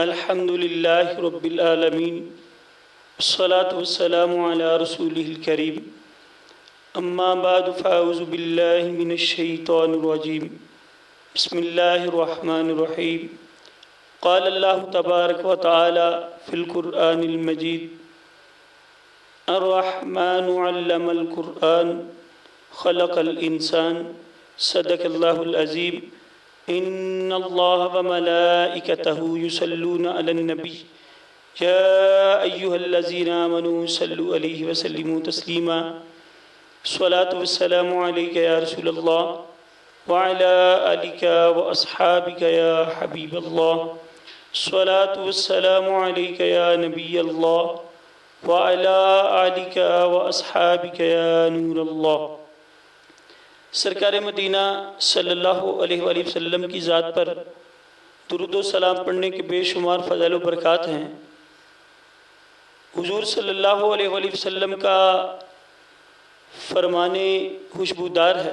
الحمد للہ رب العالمین والصلاة والسلام علی رسولہ الکریم اما بعد فاعوذ باللہ من الشیطان الرجیم بسم اللہ الرحمن الرحیم قال اللہ تبارک و تعالی فی القرآن المجید الرحمن علم القرآن خلق الانسان صدق اللہ العظیم ان اللہ وملائکتہ یصلون علی النبی یا ایہا الذین آمنوا صلوا علیہ وسلموا تسلیما الصلاة والسلام علیک یا رسول اللہ وعلی آلک واصحابک یا حبیب اللہ الصلاة والسلام علیک یا نبی اللہ وعلی آلک واصحابک یا نور اللہ۔ سرکار مدینہ صلی اللہ علیہ وآلہ وسلم کی ذات پر درود و سلام پڑھنے کے بے شمار فضائل و برکات ہیں۔ حضور صلی اللہ علیہ وآلہ وسلم کا فرمان خوشبودار ہے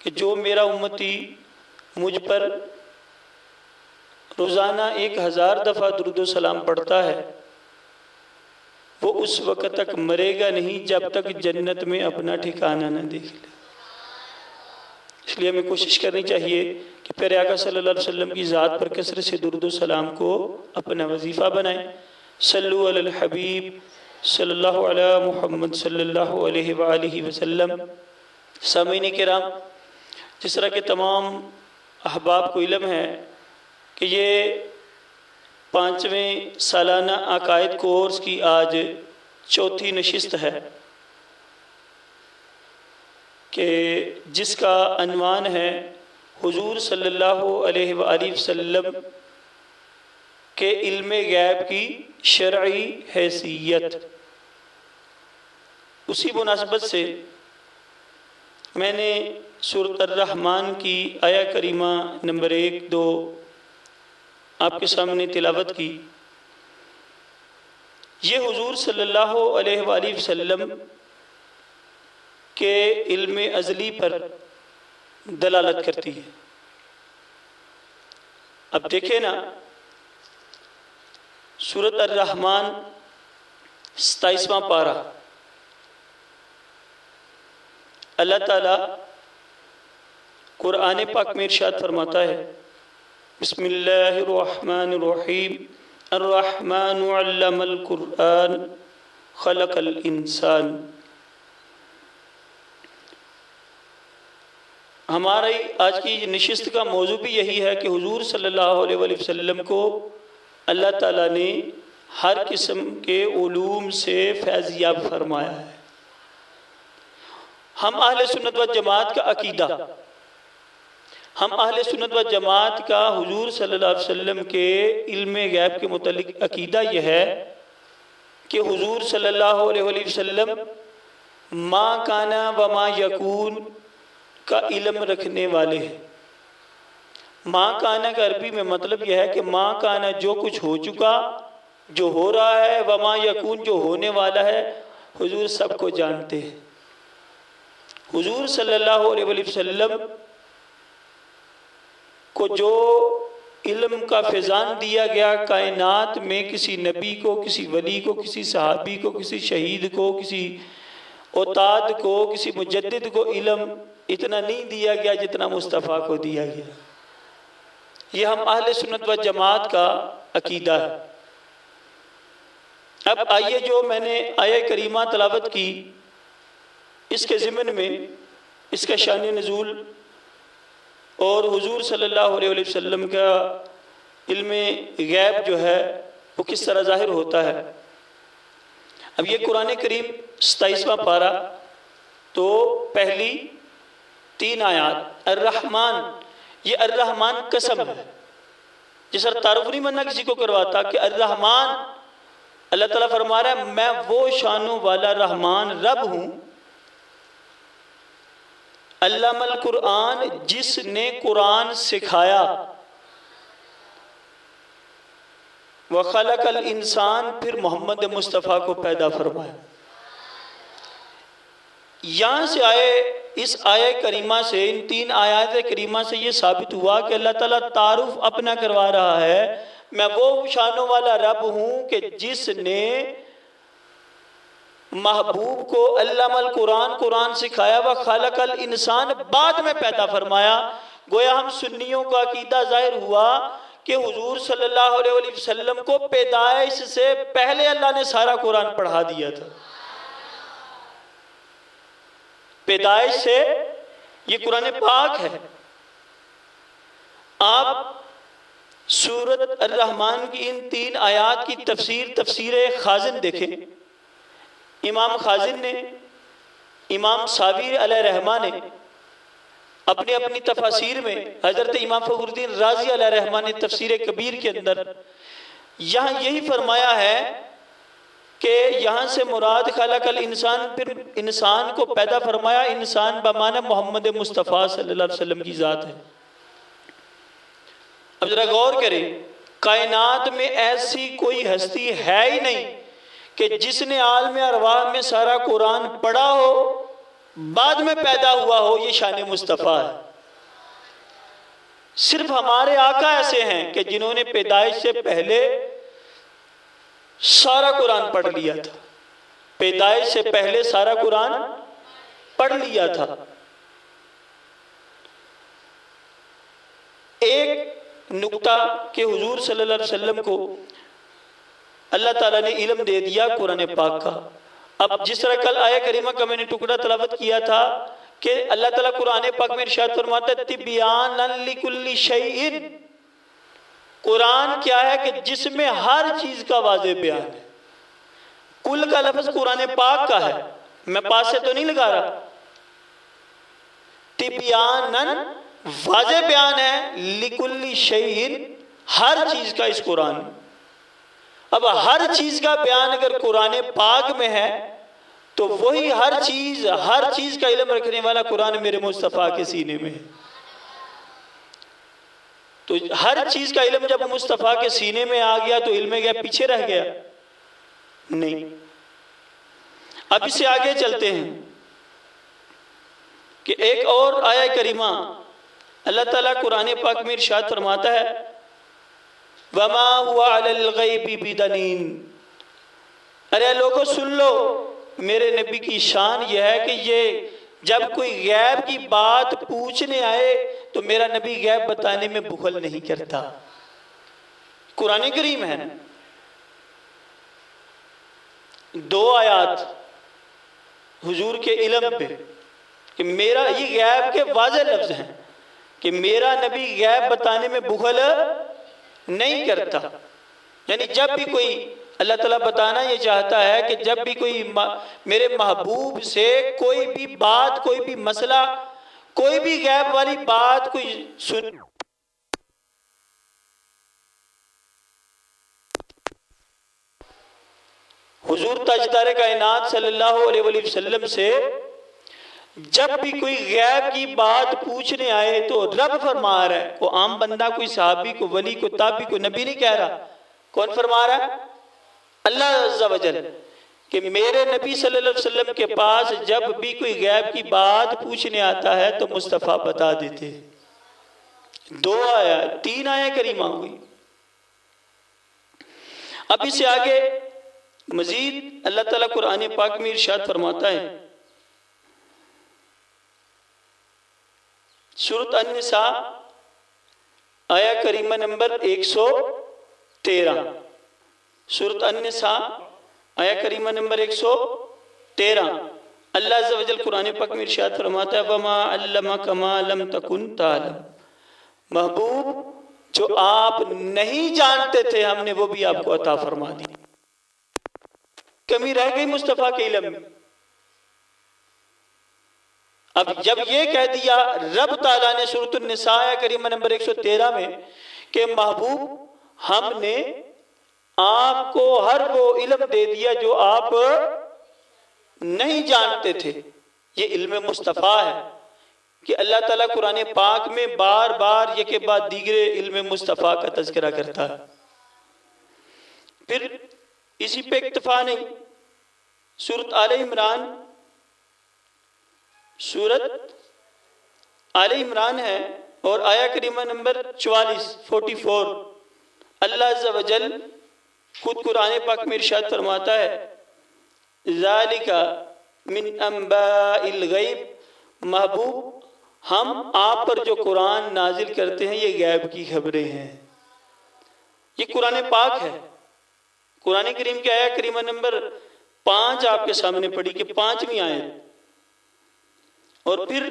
کہ جو میرا امتی مجھ پر روزانہ 1000 دفعہ درود و سلام پڑھتا ہے وہ اس وقت تک مرے گا نہیں جب تک جنت میں اپنا ٹھکانہ نہ دیکھ لے۔ اس لیے ہمیں کوشش کرنی چاہیے کہ پیارے آقا صلی اللہ علیہ وسلم کی ذات پر کثرت سے درود و سلام کو اپنا وظیفہ بنائیں۔ صلو علی الحبیب صلی اللہ علیہ محمد صلی اللہ علیہ وآلہ وسلم۔ سامعین کرام، جس طرح کے تمام احباب کو علم ہے کہ یہ 5ویں سالانہ عقائد کورس کی آج 4تھی نشست ہے کہ جس کا عنوان ہے حضور صلی اللہ علیہ وآلہ وسلم کے علم غیب کی شرعی حیثیت۔ اسی مناسبت سے میں نے سورۃ الرحمن کی آیہ کریمہ نمبر 1، 2 آپ کے سامنے تلاوت کی۔ یہ حضور صلی اللہ علیہ وآلہ وسلم کے علم ازلی پر دلالت کرتی ہے۔ اب دیکھیں نا، سورۃ الرحمن 27واں پارہ، اللہ تعالیٰ قرآن پاک میں ارشاد فرماتا ہے، بسم اللہ الرحمن الرحیم الرحمن علم القرآن خلق الانسان۔ ہماری آج کی نشست کا موضوع بھی یہی ہے کہ حضور صلی اللہ علیہ وآلہ وسلم کو اللہ تعالیٰ نے ہر قسم کے علوم سے فیضیاب فرمایا ہے۔ ہم اہل سنت و جماعت کا عقیدہ، ہم اہل سنت و جماعت کا حضور صلی اللہ علیہ وسلم کے علم غیب کے متعلق عقیدہ یہ ہے کہ حضور صلی اللہ علیہ وآلہ وسلم ما کانا وما یکون کا علم رکھنے والے ہیں۔ ما کانا کا عربی میں مطلب یہ ہے کہ ما کانا جو کچھ ہو چکا، جو ہو رہا ہے، وما یکون جو ہونے والا ہے، حضور سب کو جانتے ہیں۔ حضور صلی اللہ علیہ وآلہ وسلم کو جو علم کا فیضان دیا گیا، کائنات میں کسی نبی کو، کسی ولی کو، کسی صحابی کو، کسی شہید کو، کسی اوتاد کو، کسی مجدد کو علم اتنا نہیں دیا گیا جتنا مصطفیٰ کو دیا گیا۔ یہ ہم اہل سنت و جماعت کا عقیدہ ہے۔ اب آئیے جو میں نے آیہ کریمہ تلاوت کی، اس کے ضمن میں اس کا شان نزول اور حضور صلی اللہ علیہ وسلم کا علم غیب جو ہے وہ کس طرح ظاہر ہوتا ہے۔ اب یہ قرآن کریم 27واں پارہ تو پہلی 3 آیات الرحمن، یہ الرحمن قسم ہے، جس طرح تعارف نہیں بننا کسی کو کرواتا کہ الرحمن اللہ تعالیٰ فرما رہا ہے میں وہ شانوں والا رحمان رب ہوں، علم القرآن جس نے قرآن سکھایا، وخلق الانسان پھر محمد مصطفیٰ کو پیدا فرمایا۔ یہاں سے اس آیہ کریمہ سے، ان 3 آیات کریمہ سے یہ ثابت ہوا کہ اللہ تعالیٰ تعارف اپنا کروا رہا ہے میں وہ شانوں والا رب ہوں کہ جس نے محبوب کو علم القرآن قرآن سکھایا، و خلق الانسان بعد میں پیدا فرمایا۔ گویا ہم سنیوں کا عقیدہ ظاہر ہوا کہ حضور صلی اللہ علیہ وسلم کو پیدائش سے پہلے اللہ نے سارا قرآن پڑھا دیا تھا۔ پیدائش سے یہ قرآن پاک ہے۔ آپ سورۃ الرحمن کی ان 3 آیات کی تفسیر خازن دیکھیں۔ امام خازن نے، امام ساوی علیہ رحمہ نے اپنی تفاسیر میں، حضرت امام فخر الدین رازی علیہ رحمہ نے تفسیر کبیر کے اندر یہاں یہی فرمایا ہے کہ یہاں سے مراد خلق الانسان، پھر انسان کو پیدا فرمایا۔ انسان بمعنی محمد مصطفیٰ صلی اللہ علیہ وسلم کی ذات ہے۔ اب ذرا غور کریں، کائنات میں ایسی کوئی ہستی ہے ہی نہیں کہ جس نے عالم ارواح میں سارا قرآن پڑھا ہو بعد میں پیدا ہوا ہو۔ یہ شان مصطفیٰ ہے۔ صرف ہمارے آقا ایسے ہیں کہ جنہوں نے پیدائش سے پہلے سارا قرآن پڑھ لیا تھا۔ پیدائش سے پہلے سارا قرآن پڑھ لیا تھا۔ ایک نکتہ کہ حضور صلی اللہ علیہ وسلم کو اللہ تعالیٰ نے علم دے دیا قرآن پاک کا۔ اب جس طرح کل آیہ کریمہ کا میں نے ٹکڑا تلاوت کیا تھا کہ اللہ تعالیٰ قرآن پاک میں ارشاد فرماتا ہے تبیانا لکل شیء۔ قرآن کیا ہے کہ جس میں ہر چیز کا واضح بیان ہے۔ کل کا لفظ قرآن پاک کا ہے، میں پاس سے تو نہیں لگا رہا۔ تبیانا واضح بیان ہے، لکل شیء ہر چیز کا اس قرآن میں۔ اب ہر چیز کا بیان اگر قرآن پاک میں ہے تو وہی ہر چیز کا علم رکھنے والا قرآن میرے مصطفیٰ کے سینے میں ہے۔ تو ہر چیز کا علم جب مصطفیٰ کے سینے میں آ گیا تو علم غیب پیچھے رہ گیا؟ نہیں۔ اب اس سے آگے چلتے ہیں کہ ایک اور آیہ کریمہ اللہ تعالیٰ قرآن پاک میں ارشاد فرماتا ہے وَمَا هُوَ عَلَى الْغَيْبِ بِضَنِينٍ۔ ارے لوگوں سن لو، میرے نبی کی شان یہ ہے کہ یہ جب کوئی غیب کی بات پوچھنے آئے تو میرا نبی غیب بتانے میں بخل نہیں کرتا۔ قرآن کریم ہے، 2 آیات حضور کے علم پہ کہ میرا یہ غیب کے واضح لفظ ہیں کہ میرا نبی غیب بتانے میں بخل نہیں کرتا۔ یعنی جب بھی کوئی اللہ تعالیٰ بتانا یہ چاہتا ہے کہ جب بھی کوئی میرے محبوب سے کوئی بھی بات، کوئی بھی مسئلہ، کوئی بھی غیب والی بات کوئی سن، حضور تاجدار کائنات صلی اللہ علیہ وسلم سے جب بھی کوئی غیب کی بات پوچھنے آئے تو رب فرما رہا ہے، کوئی عام بندہ، کوئی صحابی، کوئی ولی، کوئی تابعی، کوئی نبی نہیں کہہ رہا۔ کون فرما رہا ہے؟ اللہ عز و جل، کہ میرے نبی صلی اللہ علیہ وسلم کے پاس جب بھی کوئی غیب کی بات پوچھنے آتا ہے تو مصطفیٰ بتا دیتے۔ 2 آیا، 3 آیہ کریمہ ہوئی۔ اب اس سے آگے مزید اللہ تعالیٰ قرآن پاک میں ارشاد فرماتا ہے سورۃ النساء آیہ کریمہ نمبر 113۔ سورۃ النساء آیہ کریمہ نمبر 113 اللہ عز و جل قرآن پاک میں ارشاد فرماتا ہے وَمَا عَلَّمَكَ مَا لَمْ تَكُنْ تَعْلَمْ۔ محبوب جو آپ نہیں جانتے تھے ہم نے وہ بھی آپ کو عطا فرما دی۔ کمی رہ گئی مصطفیٰ کے علم میں؟ اب جب یہ کہہ دیا رب تعالیٰ نے سورۃ النساء کریمہ نمبر 113 میں کہ محبوب ہم نے آپ کو ہر وہ علم دے دیا جو آپ نہیں جانتے تھے، یہ علم مصطفیٰ ہے کہ اللہ تعالیٰ قرآن پاک میں بار بار یہ کے بعد دیگر علم مصطفیٰ کا تذکرہ کرتا ہے۔ پھر اسی پہ اکتفا نہیں، سورۃ آل عمران، سورۃ آل عمران ہے اور آیہ کریمہ نمبر 44 اللہ عز و جل خود قرآن پاک میں ارشاد فرماتا ہے ذالک من انباء الغیب، محبوب ہم آپ پر جو قرآن نازل کرتے ہیں یہ غیب کی خبریں ہیں۔ یہ قرآن پاک ہے۔ قرآن کریم کی آیت کریمہ نمبر 5 آپ کے سامنے پڑھی کہ 5ویں آیت، اور پھر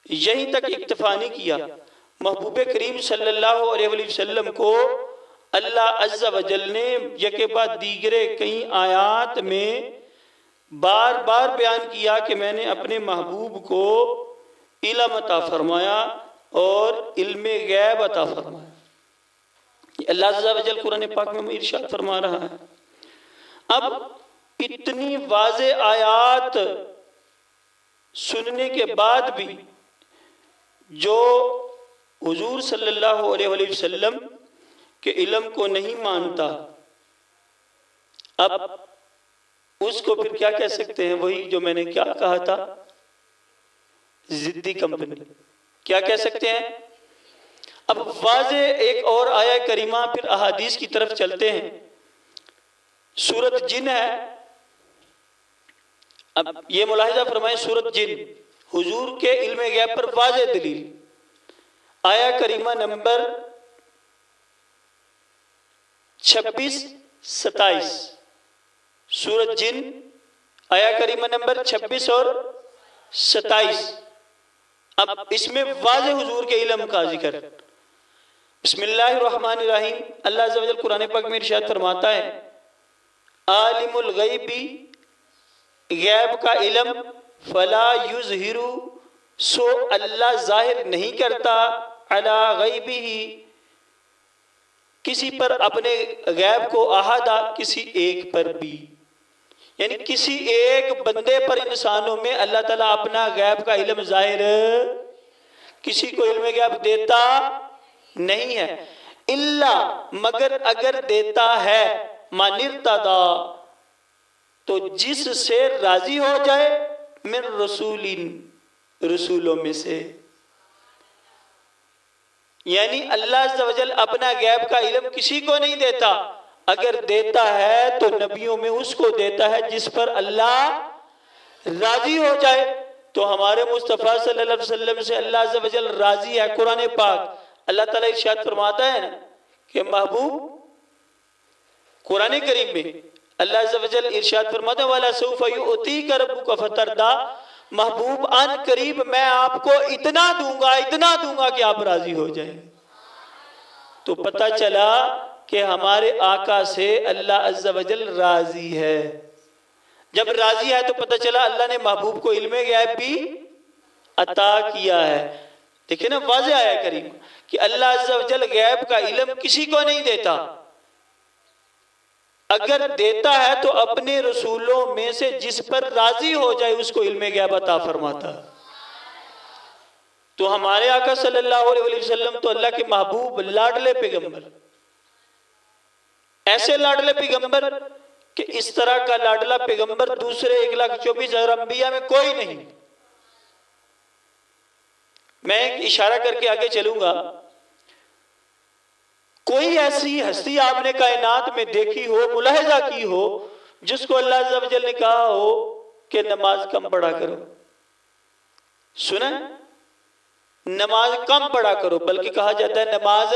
یہیں تک اکتفا نہیں کیا، محبوب کریم صلی اللہ علیہ وسلم کو اللہ عز و جل نے یکے بعد دیگرے کئی آیات میں بار بار بیان کیا کہ میں نے اپنے محبوب کو علم عطا فرمایا اور علم غیب عطا فرمایا۔ اللہ عز و جل قرآن پاک میں ارشاد فرما رہا ہے۔ اب اتنی واضح آیات سننے کے بعد بھی جو حضور صلی اللہ علیہ وسلم کے علم کو نہیں مانتا، اب اس کو پھر کیا کہہ سکتے ہیں؟ وہی جو میں نے کیا کہا تھا، ضدی کمپنی، کیا کہہ سکتے ہیں؟ اب واضح ایک اور آیہ کریمہ، پھر احادیث کی طرف چلتے ہیں۔ سورۃ جن ہے، اب یہ ملاحظہ فرمائیں، سورۃ جن حضور کے علم غیب پر واضح دلیل۔ آیہ کریمہ نمبر 26-27، سورۃ جن آیہ کریمہ نمبر 26 اور 27۔ اب اس میں واضح حضور کے علم کا ذکر۔ بسم اللہ الرحمن الرحیم، اللہ عز و جل قرآن پاک میں ارشاد فرماتا ہے عالم الغیب، غیب کا علم، فلا یظہر، سو اللہ ظاہر نہیں کرتا، علی غیبہ، کسی پر اپنے غیب کو، احدا، کسی ایک پر بھی، یعنی کسی ایک بندے پر انسانوں میں اللہ تعالیٰ اپنا غیب کا علم ظاہر کسی کو علم غیب دیتا نہیں ہے، الا، مگر اگر دیتا ہے، من ارتضی، تو جس سے راضی ہو جائے، من رسول، رسولوں میں سے، یعنی اللہ عز و جل اپنا غیب کا علم کسی کو نہیں دیتا، اگر دیتا ہے تو نبیوں میں اس کو دیتا ہے جس پر اللہ راضی ہو جائے۔ تو ہمارے مصطفیٰ صلی اللہ علیہ وسلم سے اللہ عز و جل راضی ہے۔ قرآن پاک اللہ تعالیٰ ارشاد فرماتا ہے نا کہ محبوب، قرآن کریم میں اللہ عز و جل ارشاد فرماتا ہے وَلَسَوْفَ يُؤْتِيكَ رَبُّكَ فَتَرْضَىٰ، محبوب ان قریب میں آپ کو اتنا دوں گا کہ آپ راضی ہو جائیں۔ تو پتہ چلا کہ ہمارے آقا سے اللہ عز و جل راضی ہے۔ جب راضی ہے تو پتہ چلا اللہ نے محبوب کو علم غیب بھی عطا کیا ہے۔ دیکھیں نا واضح آیا کریم کہ اللہ عز و جل غیب کا علم کسی کو نہیں دیتا، اگر دیتا ہے تو اپنے رسولوں میں سے جس پر راضی ہو جائے اس کو علم غیب عطا فرماتا۔ تو ہمارے آقا صلی اللہ علیہ وسلم تو اللہ کے محبوب، لاڈلے پیغمبر، ایسے لاڈلے پیغمبر کہ اس طرح کا لاڈلہ پیغمبر دوسرے 1,24,000 انبیاء میں کوئی نہیں۔ میں ایک اشارہ کر کے آگے چلوں گا، کوئی ایسی ہستی آپ نے کائنات میں دیکھی ہو، ملاحظہ کی ہو، جس کو اللہ عز و جل نے کہا ہو کہ نماز کم پڑھا کرو؟ سنیں، نماز کم پڑھا کرو، بلکہ کہا جاتا ہے نماز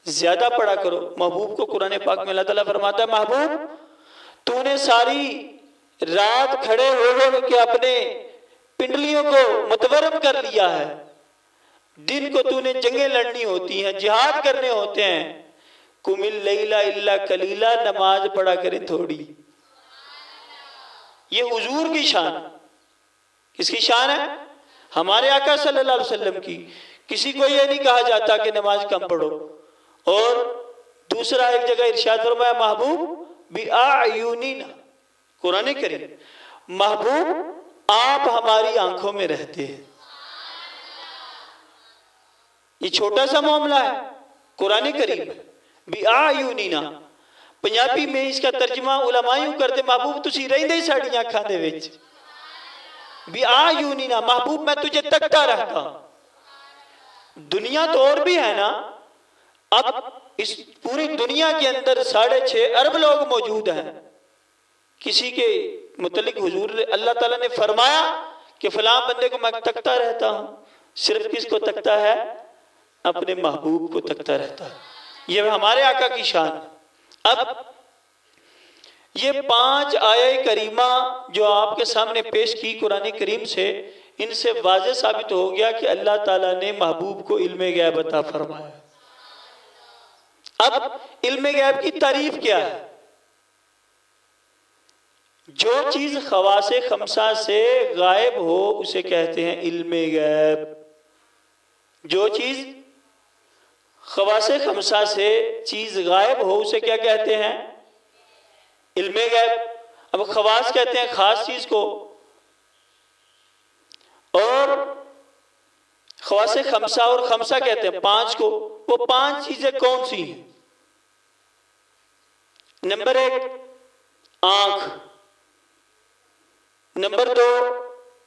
زیادہ پڑھا کرو۔ محبوب کو قرآن پاک میں اللہ تعالیٰ فرماتا ہے محبوب تو نے ساری رات کھڑے ہو کے اپنے پنڈلیوں کو متورم کر لیا ہے، دن کو تو نے جنگیں لڑنی ہوتی ہیں، جہاد کرنے ہوتے ہیں، قم اللیل الا قلیلا، نماز پڑھا کریں تھوڑی۔ یہ حضور کی شان، کس کی شان ہے؟ ہمارے آقا صلی اللہ علیہ وسلم کی۔ کسی کو یہ نہیں کہا جاتا کہ نماز کم پڑھو۔ اور دوسرا ایک جگہ ارشاد فرمایا محبوب بِأَعْيُنِنَا، قرآن کریم، محبوب آپ ہماری آنکھوں میں رہتے ہیں۔ یہ چھوٹا سا معاملہ ہے، قرآن کریم بِأَعْيُنِنَا۔ پنجابی میں اس کا ترجمہ علماء یوں کرتے محبوب تسی رہندے ساڑیاں اکھاں دے وچ، بِأَعْيُنِنَا، محبوب میں تجھے تکتا رہتا۔ دنیا تو اور بھی ہے نا، اب اس پوری دنیا کے اندر 6.5 ارب لوگ موجود ہیں، کسی کے متعلق حضور اللہ تعالیٰ نے فرمایا کہ فلاں بندے کو میں تکتا رہتا ہوں، صرف کس کو تکتا ہے؟ اپنے محبوب کو تکتا رہتا ہے۔ یہ ہمارے آقا کی شان ہے۔ اب یہ 5 آیہ کریمہ جو آپ کے سامنے پیش کی قرآن کریم سے، ان سے واضح ثابت ہو گیا کہ اللہ تعالیٰ نے محبوب کو علم غیب عطا فرمایا۔ اب علم غیب کی تعریف کیا ہے؟ جو چیز خواص خمسہ سے غائب ہو اسے کہتے ہیں علم غیب۔ جو چیز خواص خمسہ سے چیز غائب ہو اسے کیا کہتے ہیں؟ علم غیب۔ اب خواص کہتے ہیں خاص چیز کو، اور خواص خمسہ اور خمسہ کہتے ہیں 5 کو۔ وہ 5 چیزیں کون سی ہیں؟ نمبر 1 آنکھ، نمبر 2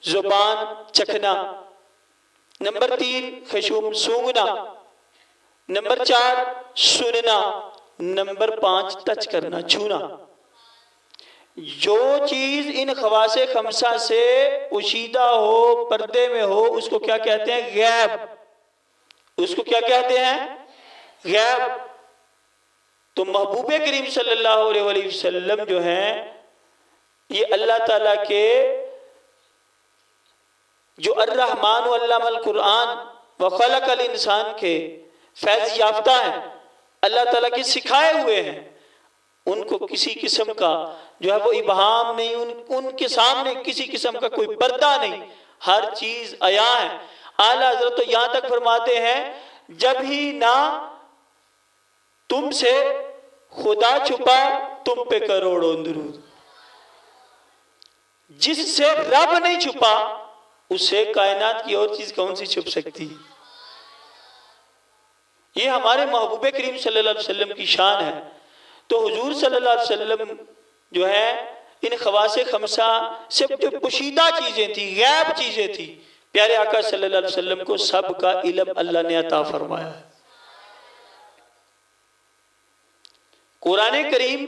زبان چکھنا، نمبر 3 خشوم سونگنا، نمبر 4 سننا، نمبر 5 ٹچ کرنا چھونا۔ جو چیز ان خواص خمسہ سے پوشیدہ ہو، پردے میں ہو، اس کو کیا کہتے ہیں؟ غیب۔ اس کو کیا کہتے ہیں؟ غیب۔ تو محبوب کریم صلی اللہ علیہ وسلم جو ہیں یہ اللہ تعالیٰ کے جو الرحمن علم القرآن وخلق الانسان کے فیض یافتہ ہیں، اللہ تعالیٰ کے سکھائے ہوئے ہیں، ان کو کسی قسم کا جو ہے وہ ابہام نہیں، ان کے سامنے کسی قسم کا کوئی پردہ نہیں، ہر چیز عیاں ہے۔ اعلیٰ حضرت تو یہاں تک فرماتے ہیں جب ہی نہ تم سے خدا چھپا تم پہ کروڑوں درود۔ جس سے رب نہیں چھپا اسے کائنات کی اور چیز کون سی چھپ سکتی؟ یہ ہمارے محبوب کریم صلی اللہ علیہ وسلم کی شان ہے۔ تو حضور صلی اللہ علیہ وسلم جو ہے ان خواص خمسہ سے جو پوشیدہ چیزیں تھی، غیب چیزیں تھی، پیارے آقا صلی اللہ علیہ وسلم کو سب کا علم اللہ نے عطا فرمایا ہے۔ قرآن کریم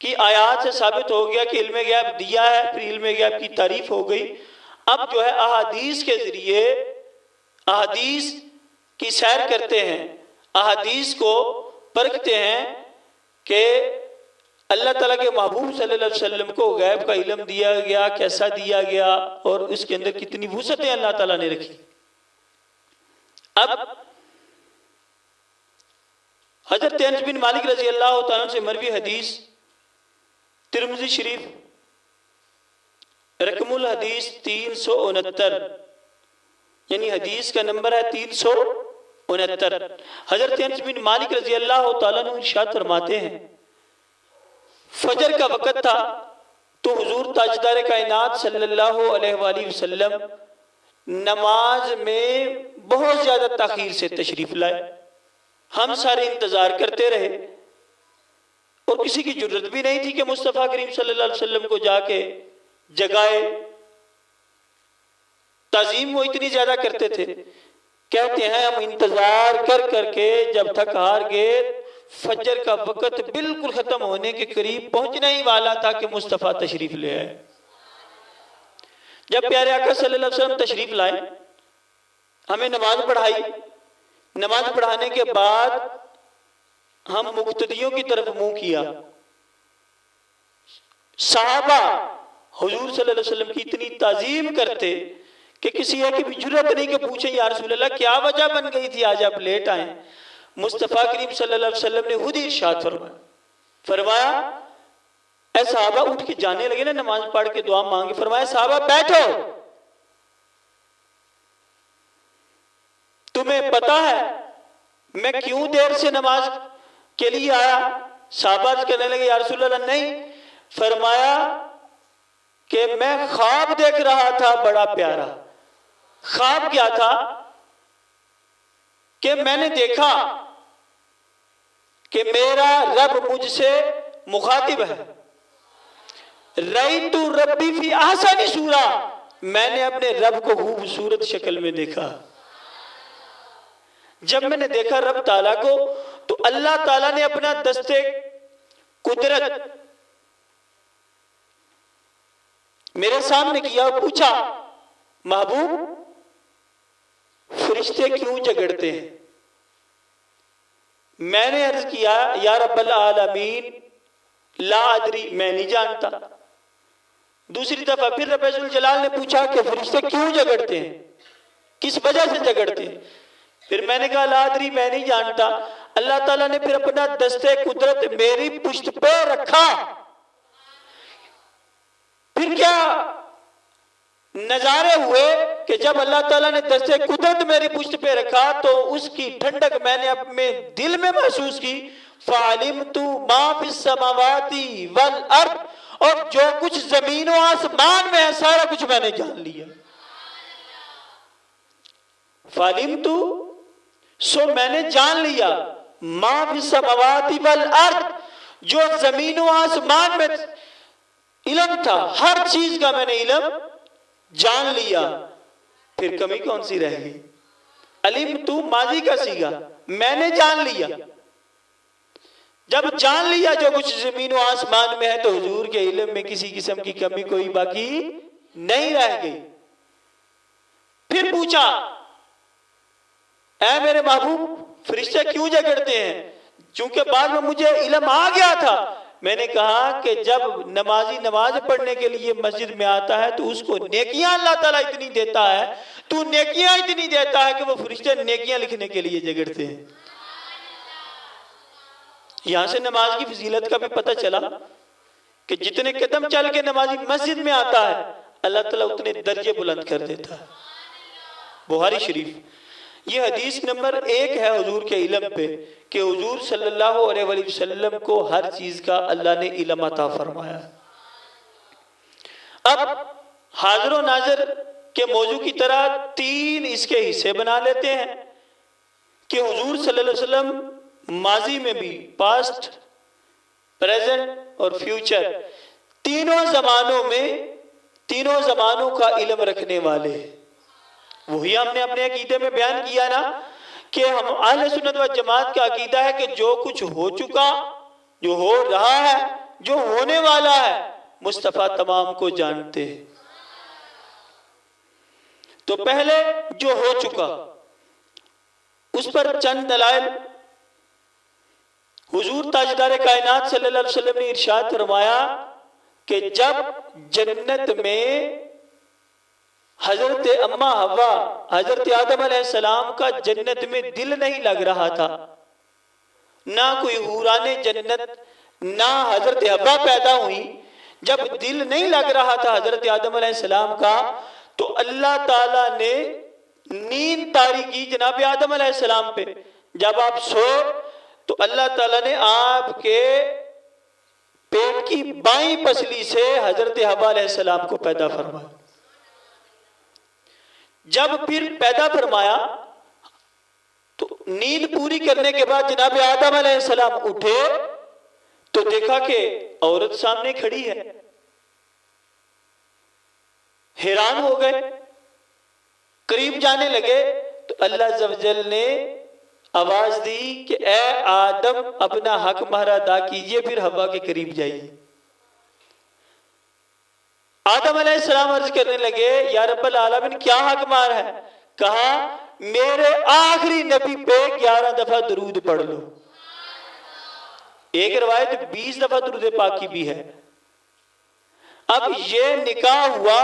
کی آیات سے ثابت ہو گیا کہ علم غیب دیا ہے، پھر علم غیب کی تعریف ہو گئی۔ اب جو ہے احادیث کے ذریعے احادیث کی سیر کرتے ہیں، احادیث کو پرکھتے ہیں کہ اللہ تعالیٰ کے محبوب صلی اللہ علیہ وسلم کو غیب کا علم دیا گیا، کیسا دیا گیا، اور اس کے اندر کتنی وسعتیں اللہ تعالیٰ نے رکھی۔ اب حضرت انس بن مالک رضی اللہ تعالیٰ سے مروی حدیث ترمذی شریف رقم الحدیث 369، یعنی حدیث کا نمبر ہے 369۔ حضرت انس بن مالک رضی اللہ تعالیٰ عنہ ارشاد فرماتے ہیں فجر کا وقت تھا تو حضور تاجدار کائنات صلی اللہ علیہ وآلہ وسلم نماز میں بہت زیادہ تاخیر سے تشریف لائے۔ ہم سارے انتظار کرتے رہے اور کسی کی جرت بھی نہیں تھی کہ مصطفیٰ کریم صلی اللہ علیہ وسلم کو جا کے جگائے۔ تعظیم وہ اتنی زیادہ کرتے تھے، کہتے ہیں ہم انتظار کر کر کے جب تھک ہار گئے، فجر کا وقت بالکل ختم ہونے کے قریب پہنچنے ہی والا تھا کہ مصطفیٰ تشریف لے آئے۔ جب پیارے آقا صلی اللہ علیہ وسلم تشریف لائے، ہمیں نماز پڑھائی، نماز پڑھانے کے بعد ہم مقتدیوں کی طرف منہ کیا۔ صحابہ حضور صلی اللہ علیہ وسلم کی اتنی تعظیم کرتے کہ کسی ایک بھی جرت نہیں کہ پوچھیں یا رسول اللہ کیا وجہ بن گئی تھی آج آپ لیٹ آئیں؟ مصطفیٰ کریم صلی اللہ علیہ وسلم نے خود ہی ارشاد فرمایا اے صحابہ، اٹھ کے جانے لگے نا نماز پڑھ کے دعا مانگے، فرمایا صحابہ بیٹھو، تمہیں پتا ہے میں کیوں دیر سے نماز کے لیے آیا؟ صحابہ کہنے لگے یا رسول اللہ نہیں، فرمایا کہ میں خواب دیکھ رہا تھا بڑا پیارا۔ خواب کیا تھا کہ میں نے دیکھا کہ میرا رب مجھ سے مخاطب ہے۔ رأیت ربی فی احسن صورہ، میں نے اپنے رب کو خوبصورت شکل میں دیکھا۔ جب میں نے دیکھا رب تعالیٰ کو تو اللہ تعالیٰ نے اپنا دستے قدرت میرے سامنے کیا اور پوچھا محبوب فرشتے کیوں جھگڑتے ہیں؟ میں نے عرض کیا یا رب العالمین لا ادری، میں نہیں جانتا۔ دوسری دفعہ پھر رب ذوالجلال نے پوچھا کہ فرشتے کیوں جھگڑتے ہیں، کس وجہ سے جھگڑتے ہیں؟ پھر میں نے کہا لا ادری، میں نہیں جانتا۔ اللہ تعالیٰ نے پھر اپنا دستے قدرت میری پشت پہ رکھا۔ پھر کیا نظارے ہوئے کہ جب اللہ تعالیٰ نے دستے قدرت میری پشت پہ رکھا تو اس کی ٹھنڈک میں نے اپنے دل میں محسوس کی۔ فَعَلِمْتُ مَا فِي السَّمَاوَاتِ وَالْأَرْضِ، اور جو کچھ زمین و آسمان میں ہے سارا کچھ میں نے جان لیا۔ فَعَلِمْتُ، سو میں نے جان لیا، مَا فِي السَّمَاوَاتِ وَالْأَرْضِ، جو زمین و آسمان میں علم تھا، ہر چیز کا میں نے علم جان لیا۔ پھر کمی کون سی رہ گئی؟ علمت ماضی کا صیغہ، میں نے جان لیا۔ جب جان لیا جو کچھ زمین و آسمان میں ہے تو حضور کے علم میں کسی قسم کی کمی کوئی باقی نہیں رہ گئی۔ پھر پوچھا اے میرے محبوب فرشتے کیوں جھگڑتے ہیں؟ چونکہ بعد میں مجھے علم آ گیا تھا، میں نے کہا کہ جب نمازی نماز پڑھنے کے لیے مسجد میں آتا ہے تو اس کو نیکیاں اللہ تعالیٰ اتنی دیتا ہے، تو نیکیاں اتنی دیتا ہے کہ وہ فرشتے نیکیاں لکھنے کے لیے جھگڑتے ہیں۔ یہاں سے نماز کی فضیلت کا بھی پتہ چلا کہ جتنے قدم چل کے نمازی مسجد میں آتا ہے اللہ تعالیٰ اتنے درجے بلند کر دیتا ہے۔ بخاری شریف یہ حدیث نمبر 1 ہے حضور کے علم پہ کہ حضور صلی اللہ علیہ وآلہ وسلم کو ہر چیز کا اللہ نے علم عطا فرمایا۔ اب حاضر و ناظر کے موضوع کی طرح 3 اس کے حصے بنا لیتے ہیں کہ حضور صلی اللہ علیہ وسلم ماضی میں بھی، پاسٹ، پریزنٹ اور فیوچر، تینوں زمانوں کا علم رکھنے والے۔ وہی ہم نے اپنے عقیدے میں بیان کیا نا کہ ہم اہل سنت و جماعت کا عقیدہ ہے کہ جو کچھ ہو چکا، جو ہو رہا ہے، جو ہونے والا ہے، مصطفیٰ تمام کو جانتے ہیں۔ تو پہلے جو ہو چکا اس پر چند دلائل۔ حضور تاجدار کائنات صلی اللہ علیہ وسلم نے ارشاد فرمایا کہ جب جنت میں حضرت اما حوا، حضرت آدم علیہ السلام کا جنت میں دل نہیں لگ رہا تھا، نہ کوئی حوران جنت، نہ حضرت حوا پیدا ہوئی، جب دل نہیں لگ رہا تھا حضرت آدم علیہ السلام کا تو اللہ تعالیٰ نے نیند طاری کی جناب آدم علیہ السلام پہ۔ جب آپ سو تو اللہ تعالیٰ نے آپ کے پیٹ کی بائیں پسلی سے حضرت حوا علیہ السلام کو پیدا فرمایا۔ جب پھر پیدا فرمایا تو نیند پوری کرنے کے بعد جناب آدم علیہ السلام اٹھے تو دیکھا کہ عورت سامنے کھڑی ہے، حیران ہو گئے، قریب جانے لگے تو اللہ عز و جل نے آواز دی کہ اے آدم اپنا حق مہر ادا کیجئے، پھر حوا کے قریب جائیے۔ آدم علیہ السلام عرض کرنے لگے یا رب العالمین کیا حق مہر ہے؟ کہا میرے آخری نبی پہ 11 دفعہ درود پڑھ لو۔ ایک روایت 20 دفعہ درود پاک کی بھی ہے۔ اب یہ نکاح ہوا،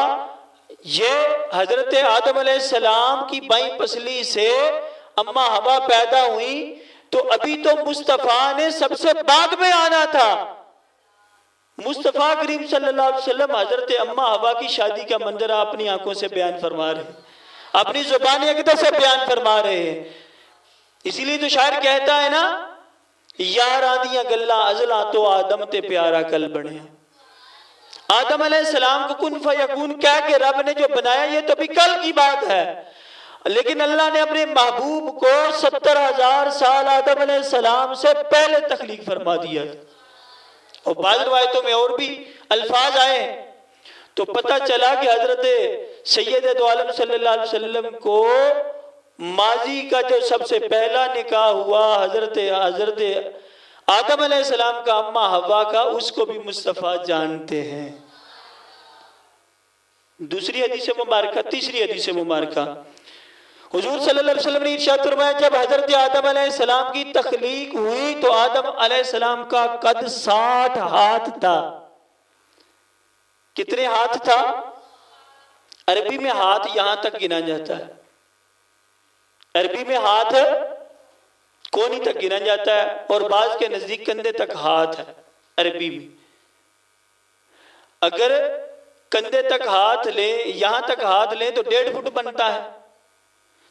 یہ حضرت آدم علیہ السلام کی بائیں پسلی سے اما حوا پیدا ہوئی تو ابھی تو مصطفیٰ نے سب سے بعد میں آنا تھا۔ مصطفیٰ کریم صلی اللہ علیہ وسلم حضرت اما حوا کی شادی کا منظر اپنی آنکھوں سے بیان فرما رہے ہیں، اپنی زبان اقدس سے بیان فرما رہے ہیں۔ اسی لیے تو شاعر کہتا ہے نا یاراں دیاں گلاں ازلاں تو آدم تے پیارا کل بنے۔ آدم علیہ السلام کو کن فیکون کہہ کے رب نے جو بنایا یہ تو بھی کل کی بات ہے، لیکن اللہ نے اپنے محبوب کو 70,000 سال آدم علیہ السلام سے پہلے تخلیق فرما دیا۔ اور بعض روایتوں میں اور بھی الفاظ آئے ہیں تو پتہ چلا کہ حضرت سید دو عالم صلی اللہ علیہ وسلم کو ماضی کا جو سب سے پہلا نکاح ہوا حضرت آدم علیہ السلام کا اماں حوا کا، اس کو بھی مصطفیٰ جانتے ہیں۔ دوسری حدیث مبارکہ، تیسری حدیث مبارکہ، حضور صلی اللہ علیہ وسلم نے ارشاد فرمایا جب حضرت آدم علیہ السلام کی تخلیق ہوئی تو آدم علیہ السلام کا قد 60 ہاتھ تھا۔ کتنے ہاتھ تھا؟ عربی میں ہاتھ یہاں تک گنا جاتا ہے، عربی میں ہاتھ کونی تک گنا جاتا ہے، اور بعض کے نزدیک کندھے تک ہاتھ ہے عربی میں۔ اگر کندھے تک ہاتھ لیں، یہاں تک ہاتھ لیں تو 1.5 فٹ بنتا ہے،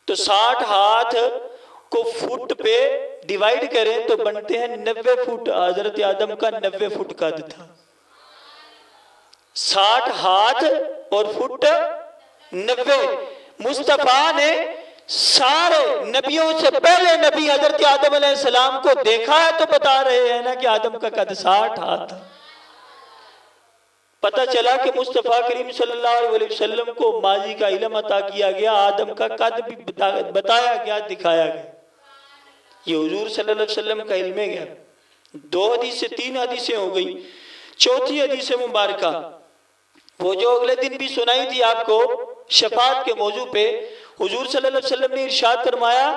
تو 60 ہاتھ کو فٹ پہ ڈیوائیڈ کریں تو بنتے ہیں 90 فٹ۔ حضرت آدم کا 90 فٹ قد تھا۔ 60 ہاتھ اور فٹ 90۔ مصطفیٰ نے سارے نبیوں سے پہلے نبی حضرت آدم علیہ السلام کو دیکھا ہے تو بتا رہے ہیں نا کہ آدم کا قد 60 ہاتھ تھا۔ پتہ چلا کہ مصطفیٰ کریم صلی اللہ علیہ وسلم کو ماضی کا علم عطا کیا گیا، آدم کا قد بھی بتایا گیا، دکھایا گیا۔ یہ حضور صلی اللہ علیہ وسلم کا علم ہے۔ 2 حدیثیں 3 حدیثیں ہو گئی۔ چوتھی حدیث مبارکہ وہ جو اگلے دن بھی سنائی تھی آپ کو شفاعت کے موضوع پہ، حضور صلی اللہ علیہ وسلم نے ارشاد فرمایا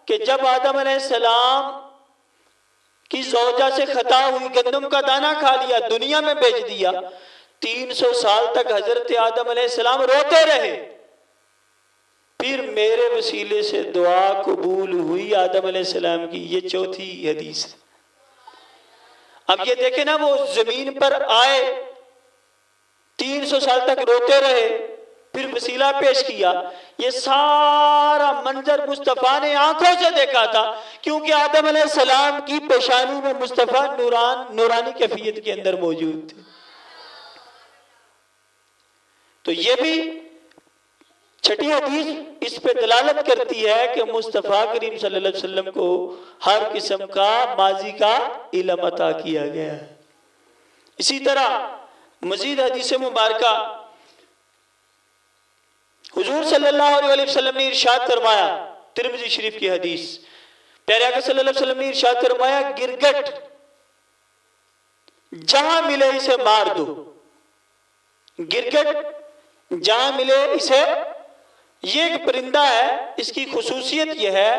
کہ جب آدم علیہ السلام کی زوجہ سے خطا ہوئی، گندم کا دانہ کھا لیا، دنیا میں بیچ دیا، 300 سال تک حضرت آدم علیہ السلام روتے رہے، پھر میرے وسیلے سے دعا قبول ہوئی آدم علیہ السلام کی۔ یہ چوتھی حدیث ہے۔ اب یہ دیکھیں نا، وہ زمین پر آئے، 300 سال تک روتے رہے، پھر وسیلہ پیش کیا۔ یہ سارا منظر مصطفیٰ نے آنکھوں سے دیکھا تھا، کیونکہ آدم علیہ السلام کی پیشانی میں مصطفیٰ نورانی کیفیت کے اندر موجود تھے۔ تو یہ بھی چھٹی حدیث اس پہ دلالت کرتی ہے کہ مصطفیٰ کریم صلی اللہ علیہ وسلم کو ہر قسم کا ماضی کا علم عطا کیا گیا ہے۔ اسی طرح مزید حدیث مبارکہ، حضور صلی اللہ علیہ وسلم نے ارشاد فرمایا، ترمذی شریف کی حدیث، پیارے آقا صلی اللہ علیہ وسلم نے ارشاد فرمایا گرگٹ جہاں ملے اسے مار دو۔ گرگٹ جہاں ملے اسے، یہ ایک پرندہ ہے، اس کی خصوصیت یہ ہے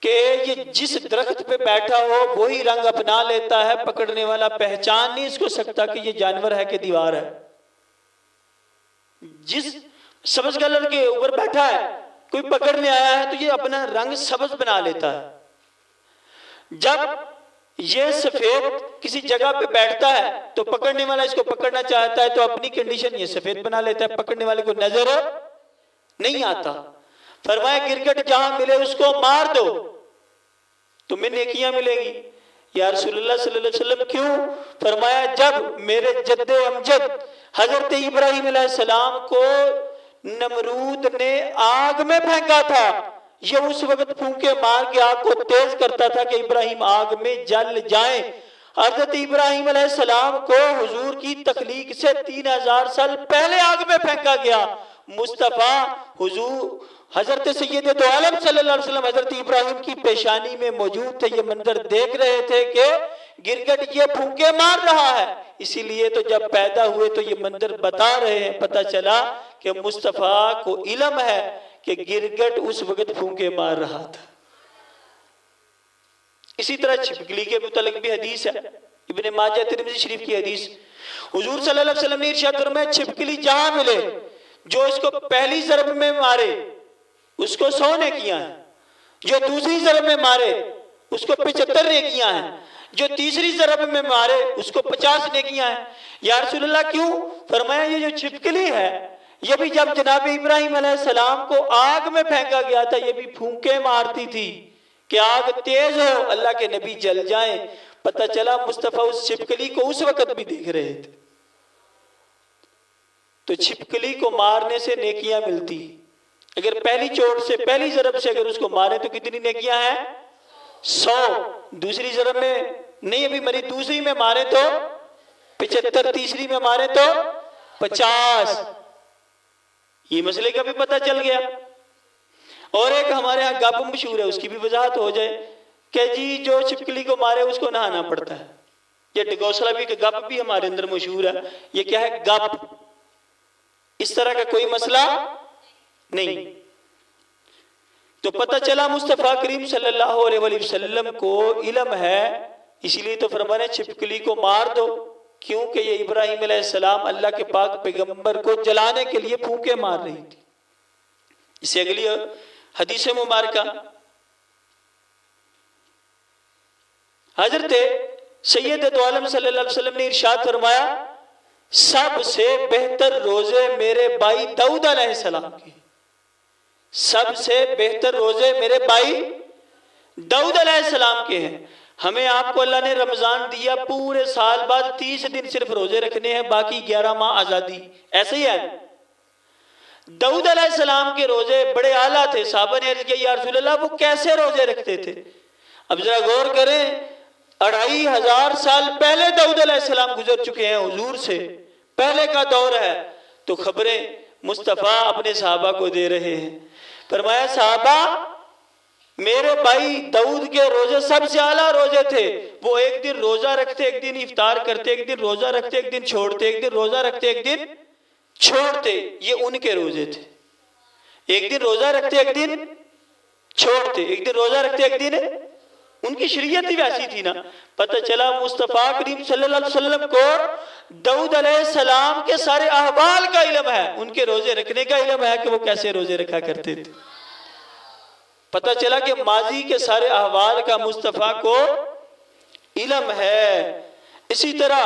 کہ یہ جس درخت پہ بیٹھا ہو وہی رنگ اپنا لیتا ہے، پکڑنے والا پہچان نہیں اس کو سکتا کہ یہ جانور ہے کہ دیوار ہے۔ جس سبز کلر کے اوپر بیٹھا ہے، کوئی پکڑنے آیا ہے تو یہ اپنا رنگ سبز بنا لیتا ہے۔ جب یہ سفید کسی جگہ پہ بیٹھتا ہے تو پکڑنے والا اس کو پکڑنا چاہتا ہے تو اپنی کنڈیشن یہ سفید بنا لیتا ہے، پکڑنے والے کو نظر نہیں آتا۔ فرمایا گرگٹ جہاں ملے اس کو مار دو، تمہیں نیکیاں ملے گی۔ یا رسول اللہ صلی اللہ علیہ وسلم کیوں؟ فرمایا جب میرے جد امجد حضرت ابراہیم علیہ السلام کو نمرود نے آگ میں پھینکا تھا، یہ اس وقت پھونکے مار کے آگ کو تیز کرتا تھا کہ ابراہیم آگ میں جل جائیں۔ حضرت ابراہیم علیہ السلام کو حضور کی تخلیق سے 3000 سال پہلے آگ میں پھینکا گیا۔ مصطفیٰ حضور حضرت سید دو عالم صلی اللہ علیہ وسلم حضرت ابراہیم کی پیشانی میں موجود تھے، یہ منظر دیکھ رہے تھے کہ گرگٹ یہ پھونکے مار رہا ہے۔ اسی لیے تو جب پیدا ہوئے تو یہ منظر بتا رہے ہیں، پتہ چلا کہ مصطفیٰ کو علم ہے کہ گرگٹ اس وقت پھونکے مار رہا تھا۔ اسی طرح چھپکلی کے متعلق بھی حدیث ہے، ابن ماجہ ترمذی شریف کی حدیث، حضور صلی اللہ علیہ وسلم نے ارشاد فرمایا چھپکلی جہاں ملے جو اس کو پہلی ضرب میں مارے اس کو 100 نیکیاں ہیں، جو دوسری ضرب میں مارے اس کو 75 نیکیاں ہیں، جو تیسری ضرب میں مارے اس کو 50 نیکیاں ہیں۔ یا رسول اللہ کیوں؟ فرمایا یہ جو چھپکلی ہے یہ بھی جب جناب ابراہیم علیہ السلام کو آگ میں پھینکا گیا تھا یہ بھی پھونکے مارتی تھی کہ آگ تیز ہو، اللہ کے نبی جل جائیں۔ پتہ چلا مصطفیٰ اس چھپکلی کو اس وقت بھی دیکھ رہے تھے۔ تو چھپکلی کو مارنے سے نیکیاں ملتی، اگر پہلی چوٹ سے پہلی ضرب سے اگر اس کو مارے تو کتنی نیکیاں ہیں؟ 100۔ دوسری ضرب میں نہیں ابھی مری، دوسری میں مارے تو 75، تیسری میں مارے تو 50۔ یہ مسئلے کا بھی پتہ چل گیا۔ اور ایک ہمارے ہاں گپ مشہور ہے، اس کی بھی وضاحت ہو جائے کہ جی جو چھپکلی کو مارے اس کو نہانا پڑتا ہے۔ یہ ڈگوسلا بھی کہ گپ بھی ہمارے اندر مشہور ہے، یہ کیا ہے؟ گپ۔ اس طرح کا کوئی مسئلہ نہیں۔ تو پتہ چلا مصطفیٰ کریم صلی اللہ علیہ وسلم کو علم ہے، اسی لیے تو فرمانے چھپکلی کو مار دو، کیونکہ یہ ابراہیم علیہ السلام اللہ کے پاک پیغمبر کو جلانے کے لیے پھونکے مار رہی تھی۔ اس سے اگلی حدیث مبارکہ حضرت سید دو عالم صلی اللہ علیہ وسلم نے ارشاد فرمایا، سب سے بہتر روزے میرے بھائی داؤد علیہ السلام کے، سب سے بہتر روزے میرے بھائی داؤد علیہ السلام کے ہیں۔ ہمیں آپ کو اللہ نے رمضان دیا، پورے سال بعد 30 دن صرف روزے رکھنے ہیں، باقی 11 ماہ آزادی، ایسے ہی ہے۔ داؤد علیہ السلام کے روزے بڑے اعلیٰ تھے۔ صحابہ نے عرض کیا یا رسول اللہ وہ کیسے روزے رکھتے تھے؟ اب ذرا غور کریں، 2500 سال پہلے داؤد علیہ السلام گزر چکے ہیں، حضور سے پہلے کا دور ہے۔ تو خبریں مصطفیٰ اپنے صحابہ کو دے رہے ہیں، فرمایا صحابہ میرے بھائی داؤد کے روزے سب سے اعلیٰ روزے تھے، وہ ایک دن روزہ رکھتے، ایک دن افطار کرتے، ایک دن روزہ رکھتے، ایک دن چھوڑتے، ایک دن روزہ رکھتے، ایک دن چھوڑتے، یہ ان کے روزے تھے۔ ایک دن روزہ رکھتے، ایک دن چھوڑتے، ایک دن روزہ رکھتے، ایک دن، ان کی شریعت ہی ویسی تھی نا۔ پتہ چلا مصطفیٰ کریم صلی اللہ علیہ وسلم کو داؤد علیہ السلام کے سارے احوال کا علم ہے، ان کے روزے رکھنے کا علم ہے کہ وہ کیسے روزے رکھا کرتے تھے۔ پتہ چلا کہ ماضی کے سارے احوال کا مصطفیٰ کو علم ہے۔ اسی طرح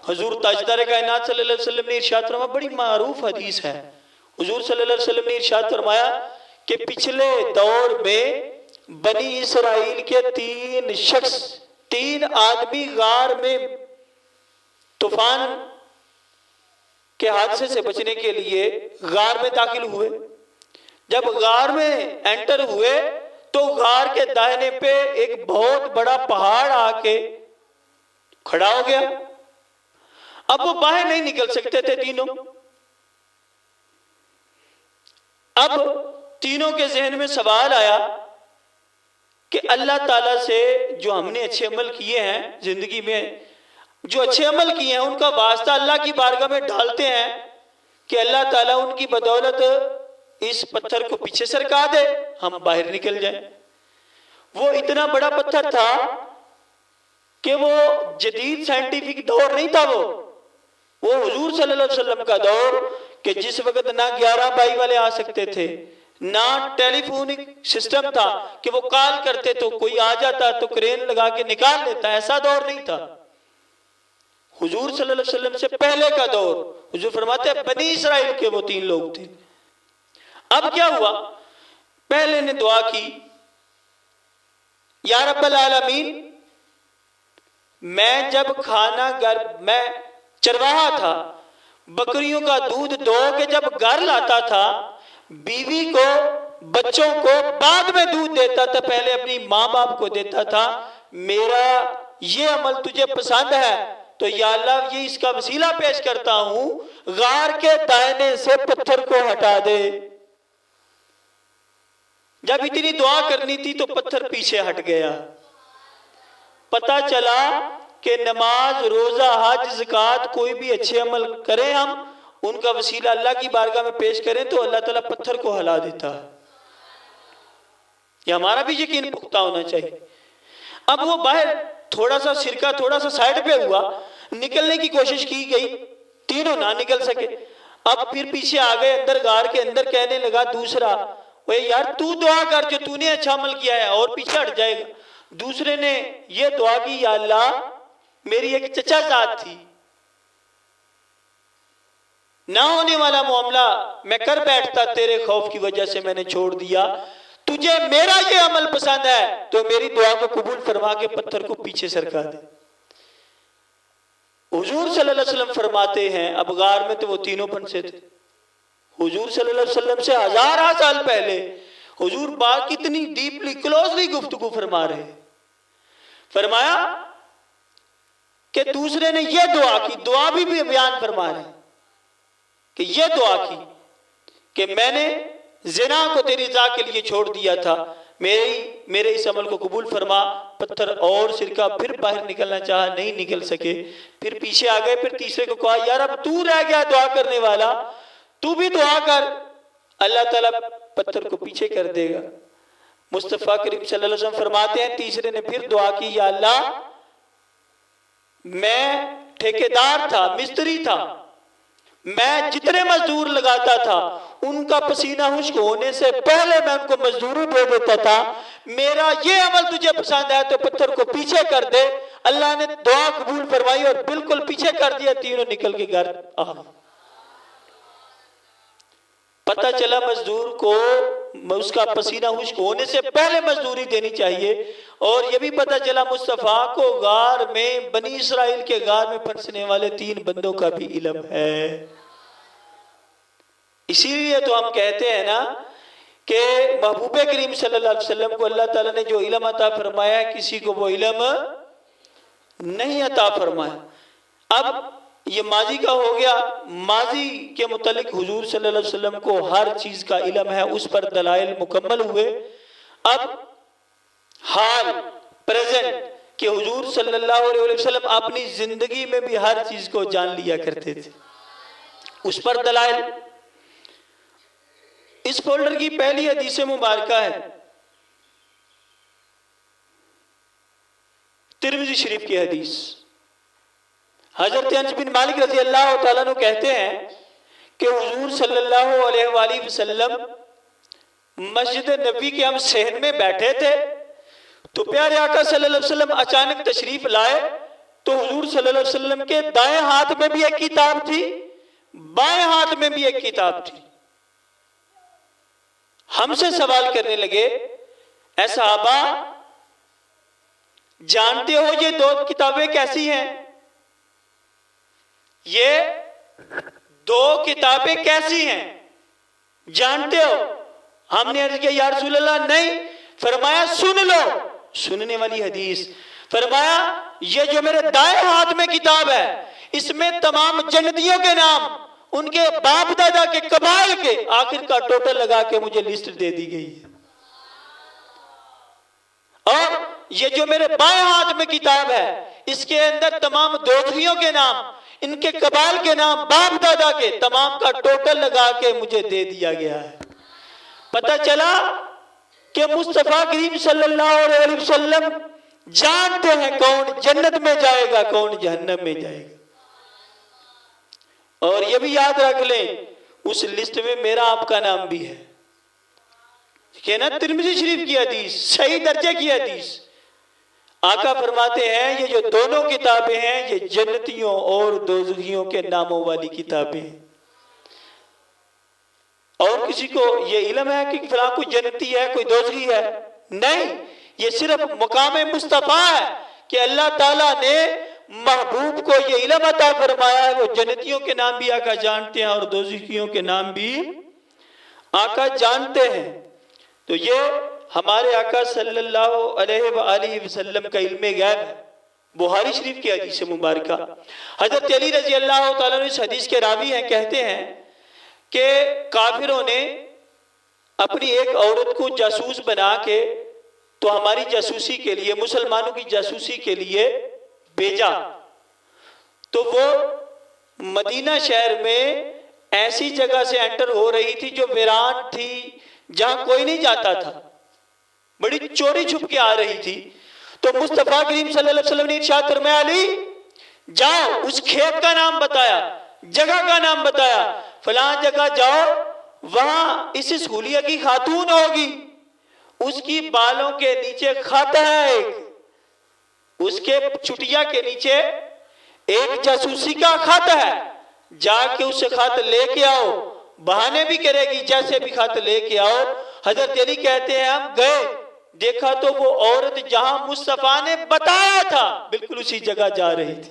حضور تاجدار کائنات صلی اللہ علیہ وسلم نے ارشاد فرمایا، بڑی معروف حدیث ہے، حضور صلی اللہ علیہ وسلم نے ارشاد فرمایا کہ پچھلے دور میں بنی اسرائیل کے 3 شخص، 3 آدمی غار میں طوفان کے حادثے سے بچنے کے لیے غار میں داخل ہوئے۔ جب غار میں انٹر ہوئے تو غار کے داہنے پہ ایک بہت بڑا پہاڑ آ کے کھڑا ہو گیا۔ اب وہ باہر نہیں نکل سکتے تھے تینوں۔ اب تینوں کے ذہن میں سوال آیا کہ اللہ تعالیٰ سے جو ہم نے اچھے عمل کیے ہیں زندگی میں، جو اچھے عمل کیے ہیں ان کا واسطہ اللہ کی بارگاہ میں ڈالتے ہیں کہ اللہ تعالیٰ ان کی بدولت اس پتھر کو پیچھے سرکا دے، ہم باہر نکل جائیں۔ وہ اتنا بڑا پتھر تھا کہ وہ جدید سائنٹیفک دور نہیں تھا، وہ حضور صلی اللہ علیہ وسلم کا دور کہ جس وقت نہ 11 بائی والے آ سکتے تھے، نہ ٹیلی فونک سسٹم تھا کہ وہ کال کرتے تو کوئی آ جاتا تو کرین لگا کے نکال لیتا، ایسا دور نہیں تھا۔ حضور صلی اللہ علیہ وسلم سے پہلے کا دور، حضور فرماتے ہیں بنی اسرائیل کے وہ 3 لوگ تھے۔ اب کیا ہوا؟ پہلے نے دعا کی، یا رب العالمین میں جب میں چرواہا تھا، بکریوں کا دودھ دو کے جب گھر لاتا تھا، بیوی کو بچوں کو بعد میں دودھ دیتا تھا، پہلے اپنی ماں باپ کو دیتا تھا، میرا یہ عمل تجھے پسند ہے تو یا اللہ یہ اس کا وسیلہ پیش کرتا ہوں، غار کے دائنے سے پتھر کو ہٹا دے۔ جب اتنی دعا کرنی تھی تو پتھر پیچھے ہٹ گیا۔ پتہ چلا کہ نماز، روزہ، حج، زکوٰۃ کوئی بھی اچھے عمل کریں ہم، ان کا وسیلہ اللہ کی بارگاہ میں پیش کریں تو اللہ تعالیٰ پتھر کو ہلا دیتا ہے۔ یہ ہمارا بھی یقین پختہ ہونا چاہیے۔ اب وہ باہر تھوڑا سا سرکہ تھوڑا سا سائڈ پہ ہوا، نکلنے کی کوشش کی گئی، تینوں نہ نکل سکے۔ اب پھر پیچھے آ گئے اندر، غار کے اندر، کہنے لگا دوسرا، وہ یار تو دعا کر جو تو نے اچھا عمل کیا ہے اور پیچھے ہٹ جائے گا۔ دوسرے نے یہ دعا کی، یا اللہ میری ایک چچا ذات تھی، نہ ہونے والا معاملہ میں کر بیٹھتا، تیرے خوف کی وجہ سے میں نے چھوڑ دیا، تجھے میرا یہ عمل پسند ہے تو میری دعا کو قبول فرما کے پتھر کو پیچھے سرکا دے۔ حضور صلی اللہ علیہ وسلم فرماتے ہیں، اب غار میں تو وہ تینوں پھنسے تھے، حضور صلی اللہ علیہ وسلم سے 1000 سال پہلے حضور بات کتنی ڈیپلی کلوزلی گفتگو فرما رہے، فرمایا کہ دوسرے نے یہ دعا کی، دعا بھی بیان فرما رہے کہ یہ دعا کی کہ میں نے زنا کو تیری رضا کے لیے چھوڑ دیا تھا، میرے اس عمل کو قبول فرما۔ پتھر اور سرکہ پھر باہر نکلنا چاہا، نہیں نکل سکے، پھر پیچھے آ گئے، پھر تیسرے کو کہا یار اب تو رہ گیا دعا کرنے والا، تو بھی دعا کر، اللہ تعالیٰ پتھر کو پیچھے کر دے گا۔ مصطفیٰ کریم صلی اللہ علیہ وسلم فرماتے ہیں تیسرے نے پھر دعا کی، یا اللہ میں ٹھیکیدار تھا، مستری تھا، میں جتنے مزدور لگاتا تھا ان کا پسینہ خشک ہونے سے پہلے میں ان کو مزدوری دے دیتا تھا، میرا یہ عمل تجھے پسند ہے تو پتھر کو پیچھے کر دے۔ اللہ نے دعا قبول فرمائی اور بالکل پیچھے کر دیا، تینوں نکل کے گھر آ۔ پتہ چلا مزدور کو اس کا پسینہ خشک ہونے سے پہلے مزدوری دینی چاہیے، اور یہ بھی پتہ چلا مصطفیٰ کو غار میں، بنی اسرائیل کے غار میں پھنسنے والے 3 بندوں کا بھی علم ہے۔ اسی لیے تو ہم کہتے ہیں نا کہ محبوب کریم صلی اللہ علیہ وسلم کو اللہ تعالیٰ نے جو علم عطا فرمایا ہے کسی کو وہ علم نہیں عطا فرمایا۔ اب یہ ماضی کا ہو گیا، ماضی کے متعلق حضور صلی اللہ علیہ وسلم کو ہر چیز کا علم ہے، اس پر دلائل مکمل ہوئے۔ اب حال پریزنٹ کہ حضور صلی اللہ علیہ وسلم اپنی زندگی میں بھی ہر چیز کو جان لیا کرتے تھے، اس پر دلائل۔ اس فولڈر کی پہلی حدیث مبارکہ ہے ترمذی شریف کی حدیث۔ حضرت انس بن مالک رضی اللہ تعالیٰ عنہ کہتے ہیں کہ حضور صلی اللہ علیہ وآلہ وسلم مسجد نبی کے ہم صحن میں بیٹھے تھے تو پیارے آقا صلی اللہ علیہ وسلم اچانک تشریف لائے تو حضور صلی اللہ علیہ وسلم کے دائیں ہاتھ میں بھی ایک کتاب تھی، بائیں ہاتھ میں بھی ایک کتاب تھی۔ ہم سے سوال کرنے لگے، اے صحابہ جانتے ہو یہ 2 کتابیں کیسی ہیں؟ یہ 2 کتابیں کیسی ہیں جانتے ہو؟ ہم نے عرض کیا یا رسول اللہ نہیں۔ فرمایا سن لو، سننے والی حدیث۔ فرمایا یہ جو میرے دائیں ہاتھ میں کتاب ہے اس میں تمام جنتیوں کے نام، ان کے باپ دادا کے قبائل کے آخر کا ٹوٹل لگا کے مجھے لسٹ دے دی گئی ہے، اور یہ جو میرے بائیں ہاتھ میں کتاب ہے اس کے اندر تمام دوزخیوں کے نام، ان کے قبائل کے نام، باپ دادا کے تمام کا ٹوٹل لگا کے مجھے دے دیا گیا ہے۔ پتہ چلا کہ مصطفیٰ کریم صلی اللہ علیہ وسلم جانتے ہیں کون جنت میں جائے گا کون جہنم میں جائے گا۔ اور یہ بھی یاد رکھ لیں اس لسٹ میں میرا آپ کا نام بھی ہے، کہ نا ترمذی شریف کی حدیث، صحیح درجے کی حدیث۔ آقا فرماتے ہیں یہ جو دونوں کتابیں ہیں یہ جنتیوں اور دوزخیوں کے ناموں والی کتابیں ہیں۔ اور کسی کو یہ علم ہے کہ فلاں کوئی جنتی ہے کوئی دوزخی ہے؟ نہیں، یہ صرف مقام مصطفیٰ ہے کہ اللہ تعالیٰ نے محبوب کو یہ علم عطا فرمایا ہے، وہ جنتیوں کے نام بھی آقا جانتے ہیں اور دوزخیوں کے نام بھی آقا جانتے ہیں۔ تو یہ ہمارے آقا صلی اللہ علیہ وآلہ وسلم کا علم غیب ہے۔ بخاری شریف کی حدیث مبارکہ، حضرت علی رضی اللہ تعالیٰ عنہ اس حدیث کے راوی ہیں، کہتے ہیں کہ کافروں نے اپنی ایک عورت کو جاسوس بنا کے تو ہماری جاسوسی کے لیے، مسلمانوں کی جاسوسی کے لیے بھیجا، تو وہ مدینہ شہر میں ایسی جگہ سے انٹر ہو رہی تھی جو ویران تھی، جہاں کوئی نہیں جاتا تھا، بڑی چوری چھپ کے آ رہی تھی۔ تو مصطفیٰ کریم صلی اللہ علیہ وسلم نے ارشاد فرمایا علی جاؤ، اس کھیت کا نام بتایا، جگہ کا نام بتایا، فلاں جگہ جاؤ، وہاں اس حلیہ کی خاتون ہوگی، اس کی بالوں کے نیچے خط ہے ایک، اس کے چٹیا کے نیچے ایک جاسوسی کا خط ہے، جا کے اسے خط لے کے آؤ، بہانے بھی کرے گی جیسے بھی خط لے کے آؤ۔ حضرت علی کہتے ہیں ہم گئے، دیکھا تو وہ عورت جہاں مصطفیٰ نے بتایا تھا بالکل اسی جگہ جا رہی تھی۔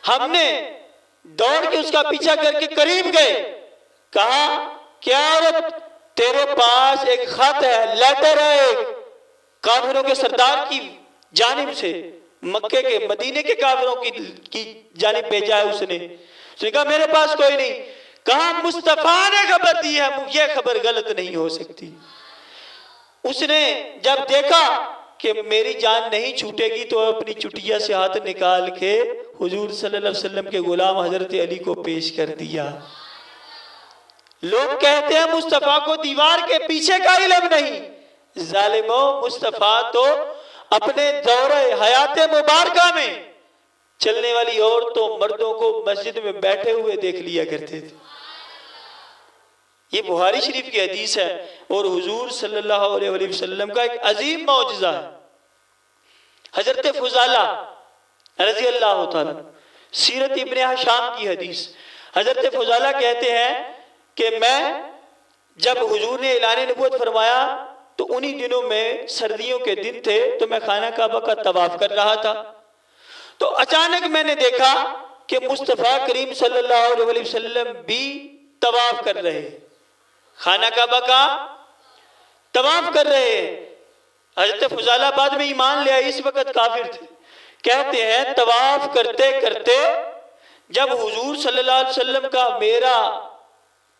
ہم نے دوڑ کے اس کا پیچھا کر کے قریب گئے، کہا کیا عورت تیرے پاس ایک خط ہے، لیٹر ہے ایک، کافروں کے سردار کی جانب سے، مکے کے مدینے کے کافروں کی جانب بھیجا ہے اس نے کہا میرے پاس کوئی نہیں۔ کہا مصطفیٰ نے خبر دی ہے، یہ خبر غلط نہیں ہو سکتی۔ اس نے جب دیکھا کہ میری جان نہیں چھوٹے گی تو اپنی چٹیا سے ہاتھ نکال کے حضور صلی اللہ علیہ وسلم کے غلام حضرت علی کو پیش کر دیا۔ لوگ کہتے ہیں مصطفیٰ کو دیوار کے پیچھے کا علم نہیں، ظالموں، مصطفیٰ تو اپنے دور حیات مبارکہ میں چلنے والی عورتوں مردوں کو مسجد میں بیٹھے ہوئے دیکھ لیا کرتے تھے۔ یہ بخاری شریف کی حدیث ہے اور حضور صلی اللہ علیہ وسلم کا ایک عظیم معجزہ ہے۔ حضرت فضالہ رضی اللہ تعالیٰ، سیرت ابن حشام کی حدیث، حضرت فضالہ کہتے ہیں کہ میں جب حضور نے اعلان نبوت فرمایا تو انہی دنوں میں سردیوں کے دن تھے تو میں خانہ کعبہ کا طواف کر رہا تھا، تو اچانک میں نے دیکھا کہ مصطفیٰ کریم صلی اللہ علیہ وسلم بھی طواف کر رہے، خانہ کعبہ کا طواف کر رہے ہیں۔ حضرت فضالہ بعد میں ایمان لے آئے، اس وقت کافر تھے۔ کہتے ہیں طواف کرتے کرتے جب حضور صلی اللہ علیہ وسلم کا میرا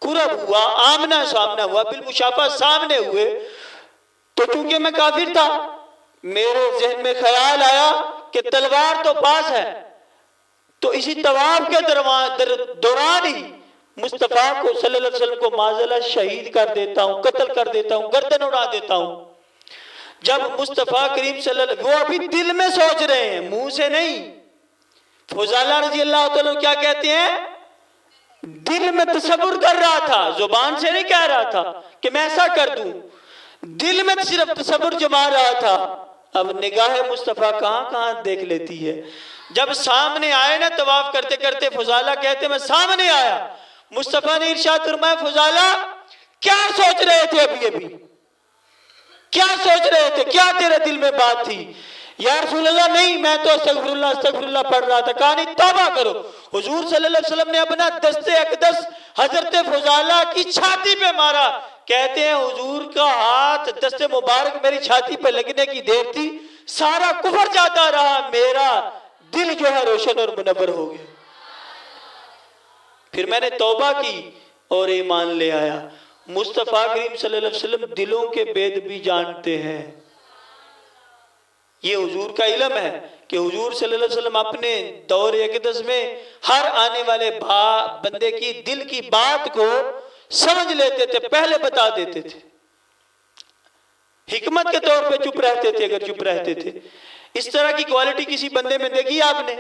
قرب ہوا، آمنا سامنا ہوا، بالمشافہ سامنے ہوئے، تو چونکہ میں کافر تھا میرے ذہن میں خیال آیا کہ تلوار تو پاس ہے، تو اسی طواف کے دوران ہی مصطفیٰ کو صلی اللہ علیہ وسلم کو معذلہ شہید کر دیتا ہوں، قتل کر دیتا ہوں، گردن اڑا دیتا ہوں۔ جب مصطفیٰ کریم صلی اللہ علیہ وسلم، وہ ابھی دل میں سوچ رہے ہیں، منہ سے نہیں۔ فضالہ رضی اللہ تعالیٰ کیا کہتے ہیں؟ دل میں تصور کر رہا تھا، زبان سے نہیں کہہ رہا تھا کہ میں ایسا کر دوں، دل میں صرف تصور جما رہا تھا۔ اب نگاہ مصطفیٰ کہاں کہاں دیکھ لیتی ہے۔ جب سامنے آئے نا طواف کرتے کرتے، فضالہ کہتے میں سامنے آیا، مصطفیٰ نے ارشاد فرمایا فضالہ کیا سوچ رہے تھے ابھی کیا سوچ رہے تھے، کیا تیرے دل میں بات تھی؟ یا رسول اللہ نہیں، میں تو استغفر اللہ پڑھ رہا تھا۔ کہا نہیں، توبہ کرو۔ حضور صلی اللہ علیہ وسلم نے اپنا دست اقدس حضرت فضالہ کی چھاتی پہ مارا۔ کہتے ہیں حضور کا ہاتھ دست مبارک میری چھاتی پہ لگنے کی دیر تھی، سارا کفر جاتا رہا، میرا دل جو ہے روشن اور منور ہو گیا۔ پھر میں نے توبہ کی اور ایمان لے آیا۔ مصطفیٰ کریم صلی اللہ علیہ وسلم دلوں کے بید بھی جانتے ہیں۔ یہ حضور کا علم ہے کہ حضور صلی اللہ علیہ وسلم اپنے دور اقدس میں ہر آنے والے بندے کی دل کی بات کو سمجھ لیتے تھے، پہلے بتا دیتے تھے۔ حکمت کے طور پہ چپ رہتے تھے اگر چپ رہتے تھے۔ اس طرح کی کوالٹی کسی بندے میں دیکھی آپ نے؟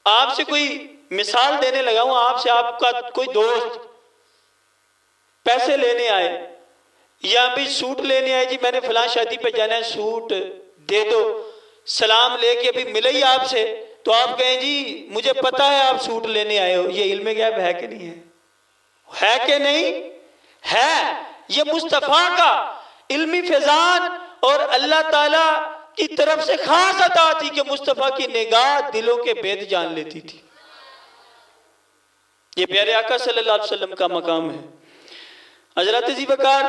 آپ سے کوئی مثال دینے لگا ہوں، آپ سے آپ کا کوئی دوست پیسے لینے آئے یا بھی سوٹ لینے آئے، جی میں نے فلاں شادی پہ جانا ہے، سوٹ دے دو، سلام لے کے بھی ملے ہی آپ سے، تو آپ کہیں جی مجھے پتا ہے آپ سوٹ لینے آئے ہو۔ یہ علم غیب ہے کہ نہیں ہے کہ نہیں ہے؟ یہ مصطفیٰ کا علمی فیضان اور اللہ تعالیٰ کی طرف سے خاص عطا تھی کہ مصطفیٰ کی نگاہ دلوں کے بید جان لیتی تھی۔ یہ پیارے آقا صلی اللہ علیہ وسلم کا مقام ہے۔ حضرت ذی بکار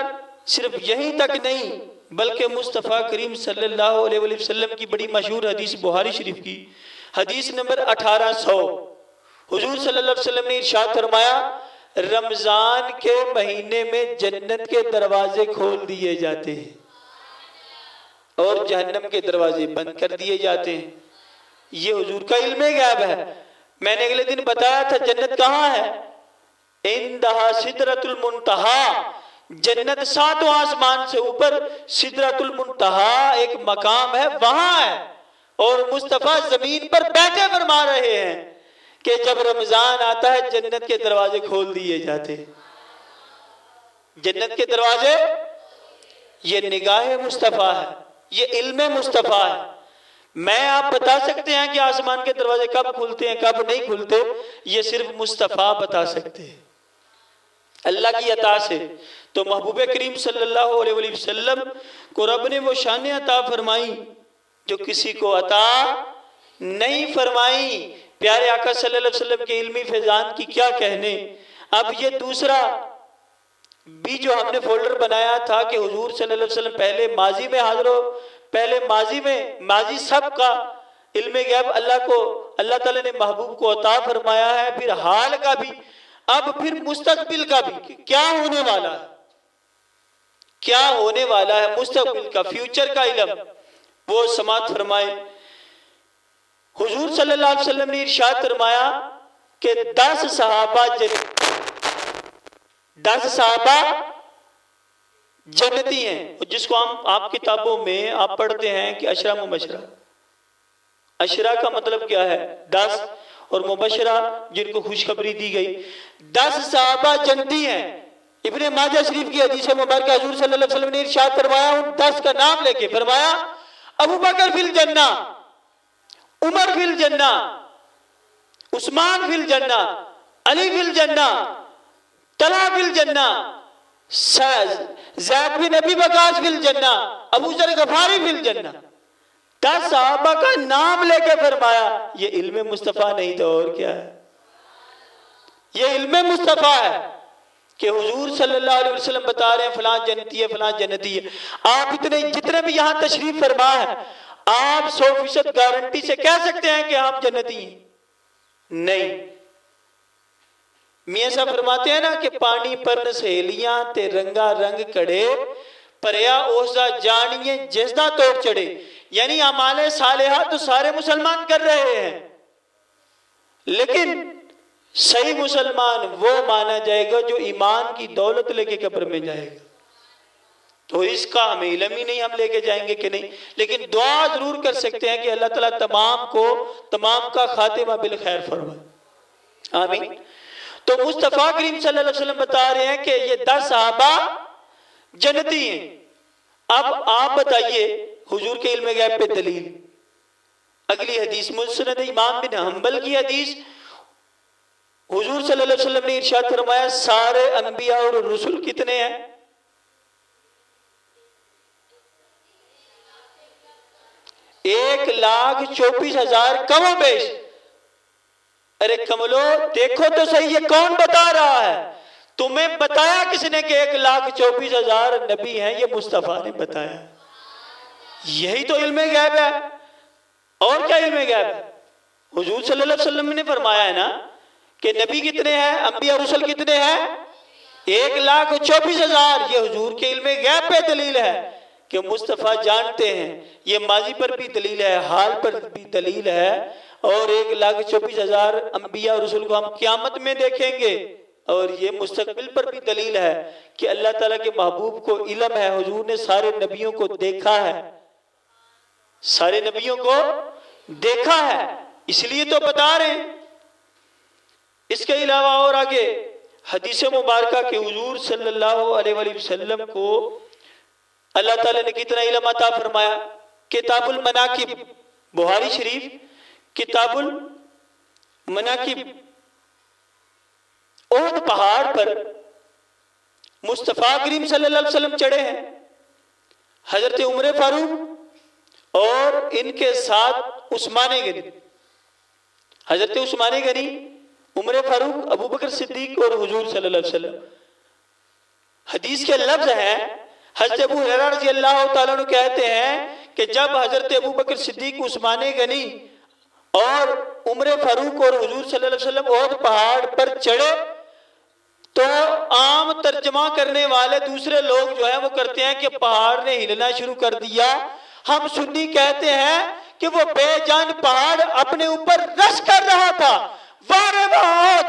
صرف یہیں تک نہیں بلکہ مصطفیٰ کریم صلی اللہ علیہ وسلم کی بڑی مشہور حدیث بخاری شریف کی حدیث نمبر 1800، حضور صلی اللہ علیہ وسلم نے ارشاد فرمایا رمضان کے مہینے میں جنت کے دروازے کھول دیے جاتے ہیں اور جہنم کے دروازے بند کر دیے جاتے ہیں۔ یہ حضور کا علم غیب ہے۔ میں نے اگلے دن بتایا تھا جنت کہاں ہے؟ اندہا سدرۃ المنتہا، جنت 7 آسمان سے اوپر سدرۃ المنتہا ایک مقام ہے، وہاں ہے۔ اور مصطفیٰ زمین پر بیٹھے فرما رہے ہیں کہ جب رمضان آتا ہے جنت کے دروازے کھول دیے جاتے ہیں۔ جنت کے دروازے، یہ نگاہ مصطفیٰ ہے، یہ علم مصطفیٰ ہے۔ میں آپ بتا سکتے ہیں کہ آسمان کے دروازے کب کھلتے ہیں کب نہیں کھلتے، یہ صرف مصطفیٰ بتا سکتے ہیں اللہ کی عطا سے۔ تو محبوب کریم صلی اللہ علیہ وسلم کو رب نے وہ شان عطا فرمائی جو کسی کو عطا نہیں فرمائی۔ پیارے آقا صلی اللہ علیہ وسلم کے علمی فیضان کی کیا کہنے۔ اب یہ دوسرا بھی جو ہم نے فولڈر بنایا تھا کہ حضور صلی اللہ علیہ وسلم پہلے ماضی میں حاضر ہو، پہلے ماضی سب کا علم غیب اللہ تعالیٰ نے محبوب کو عطا فرمایا ہے، پھر حال کا بھی اب پھر مستقبل کا بھی کیا ہونے والا ہے، کیا ہونے والا ہے مستقبل کا، فیوچر کا علم وہ سماعت فرمائے۔ حضور صلی اللہ علیہ وسلم نے ارشاد فرمایا کہ 10 صحابہ جنتی ہیں، جس کو ہم آپ کتابوں میں آپ پڑھتے ہیں کہ عشرہ مبشرہ۔ عشرہ کا مطلب کیا ہے؟ 10، اور مبشرہ جن کو خوشخبری دی گئی۔ 10 صحابہ جنتی ہیں۔ ابن ماجہ شریف کی حدیث مبارکہ حضور صلی اللہ علیہ وسلم نے ارشاد فرمایا، ان 10 کا نام لے کے فرمایا ابو بکر فی الجنہ، عمر فی الجنہ، عثمان فی الجنہ، علی فی الجنہ، طلحہ فی الجنہ، زید بن ابی وقاص فی الجنہ، ابو ذر غفاری فی الجنہ۔ 10 صحابہ کا نام لے کے فرمایا۔ یہ علم مصطفیٰ نہیں تو اور کیا ہے؟ یہ علم مصطفیٰ ہے کہ حضور صلی اللہ علیہ وسلم بتا رہے ہیں فلاں جنتی ہے، فلاں جنتی ہے۔ آپ جتنے بھی یہاں تشریف فرما ہے، آپ 100% گارنٹی سے کہہ سکتے ہیں کہ آپ جنتی ہیں؟ نہیں۔ میاں صاحب فرماتے ہیں نا کہ پانی پر سہیلیاں تے رنگا رنگ کڑے، پریا اوزا جانیے جزدہ توڑ چڑے، یعنی اعمال صالحہ تو سارے مسلمان کر رہے ہیں، لیکن صحیح مسلمان وہ مانا جائے گا جو ایمان کی دولت لے کے قبر میں جائے گا۔ تو اس کا ہمیں علم ہی نہیں، ہم لے کے جائیں گے کہ نہیں، لیکن دعا ضرور کر سکتے ہیں کہ اللہ تعالیٰ تمام کا خاتمہ بالخیر فرمائے، آمین۔ تو مصطفیٰ کریم صلی اللہ علیہ وسلم بتا رہے ہیں کہ یہ 10 صحابہ جنتی ہیں۔ اب آپ بتائیے حضور کے علم غیب پہ دلیل۔ اگلی حدیث مسند امام بن حنبل کی حدیث، حضور صلی اللہ علیہ وسلم نے ارشاد فرمایا سارے انبیاء اور رسول کتنے ہیں؟ 1,24,000 کم و بیش۔ ارے کملو دیکھو تو صحیح یہ کون بتا رہا ہے؟ تمہیں بتایا کس نے کہ 1,24,000 نبی ہیں؟ یہ مصطفیٰ نے بتایا۔ یہی تو علم غیب ہے، اور کیا علم غیب ہے؟ حضور صلی اللہ علیہ وسلم نے فرمایا ہے نا کہ نبی کتنے ہیں، انبیاء رسول کتنے ہیں؟ 1,24,000۔ یہ حضور کے علم غیب پہ دلیل ہے کہ مصطفیٰ جانتے ہیں۔ یہ ماضی پر بھی دلیل ہے، حال پر بھی دلیل ہے، اور 1,24,000 انبیاء رسول کو ہم قیامت میں دیکھیں گے، اور یہ مستقبل پر بھی دلیل ہے کہ اللہ تعالیٰ کے محبوب کو علم ہے، حضور نے سارے نبیوں کو دیکھا ہے، سارے نبیوں کو دیکھا ہے، اس لیے تو بتا رہے ہیں۔ اس کے علاوہ اور آگے حدیث مبارکہ کہ حضور صلی اللہ علیہ وآلہ وسلم کو اللہ تعالیٰ نے کتنا علم عطا فرمایا۔ کتاب المناقب، بخاری شریف کتاب المناقب، احد پہاڑ پر مصطفیٰ کریم صلی اللہ علیہ وسلم چڑھے ہیں، حضرت عمر فاروق اور ان کے ساتھ عثمان غنی، حضرت عثمان غنی، عمر فاروق، ابو بکر صدیق اور حضور صلی اللہ علیہ وسلم۔ حدیث کے لفظ ہیں، حضرت ابو ہریرہ رضی اللہ تعالیٰ عنہ کہتے ہیں کہ جب حضرت ابو بکر صدیق، عثمان غنی اور عمر فاروق اور حضور صلی اللہ علیہ وسلم احد پہاڑ پر چڑھے تو عام ترجمہ کرنے والے دوسرے لوگ جو ہیں وہ کرتے ہیں کہ پہاڑ نے ہلنا شروع کر دیا۔ ہم سنی کہتے ہیں کہ وہ بے جان پہاڑ اپنے اوپر رش کر رہا تھا۔ وارے بہت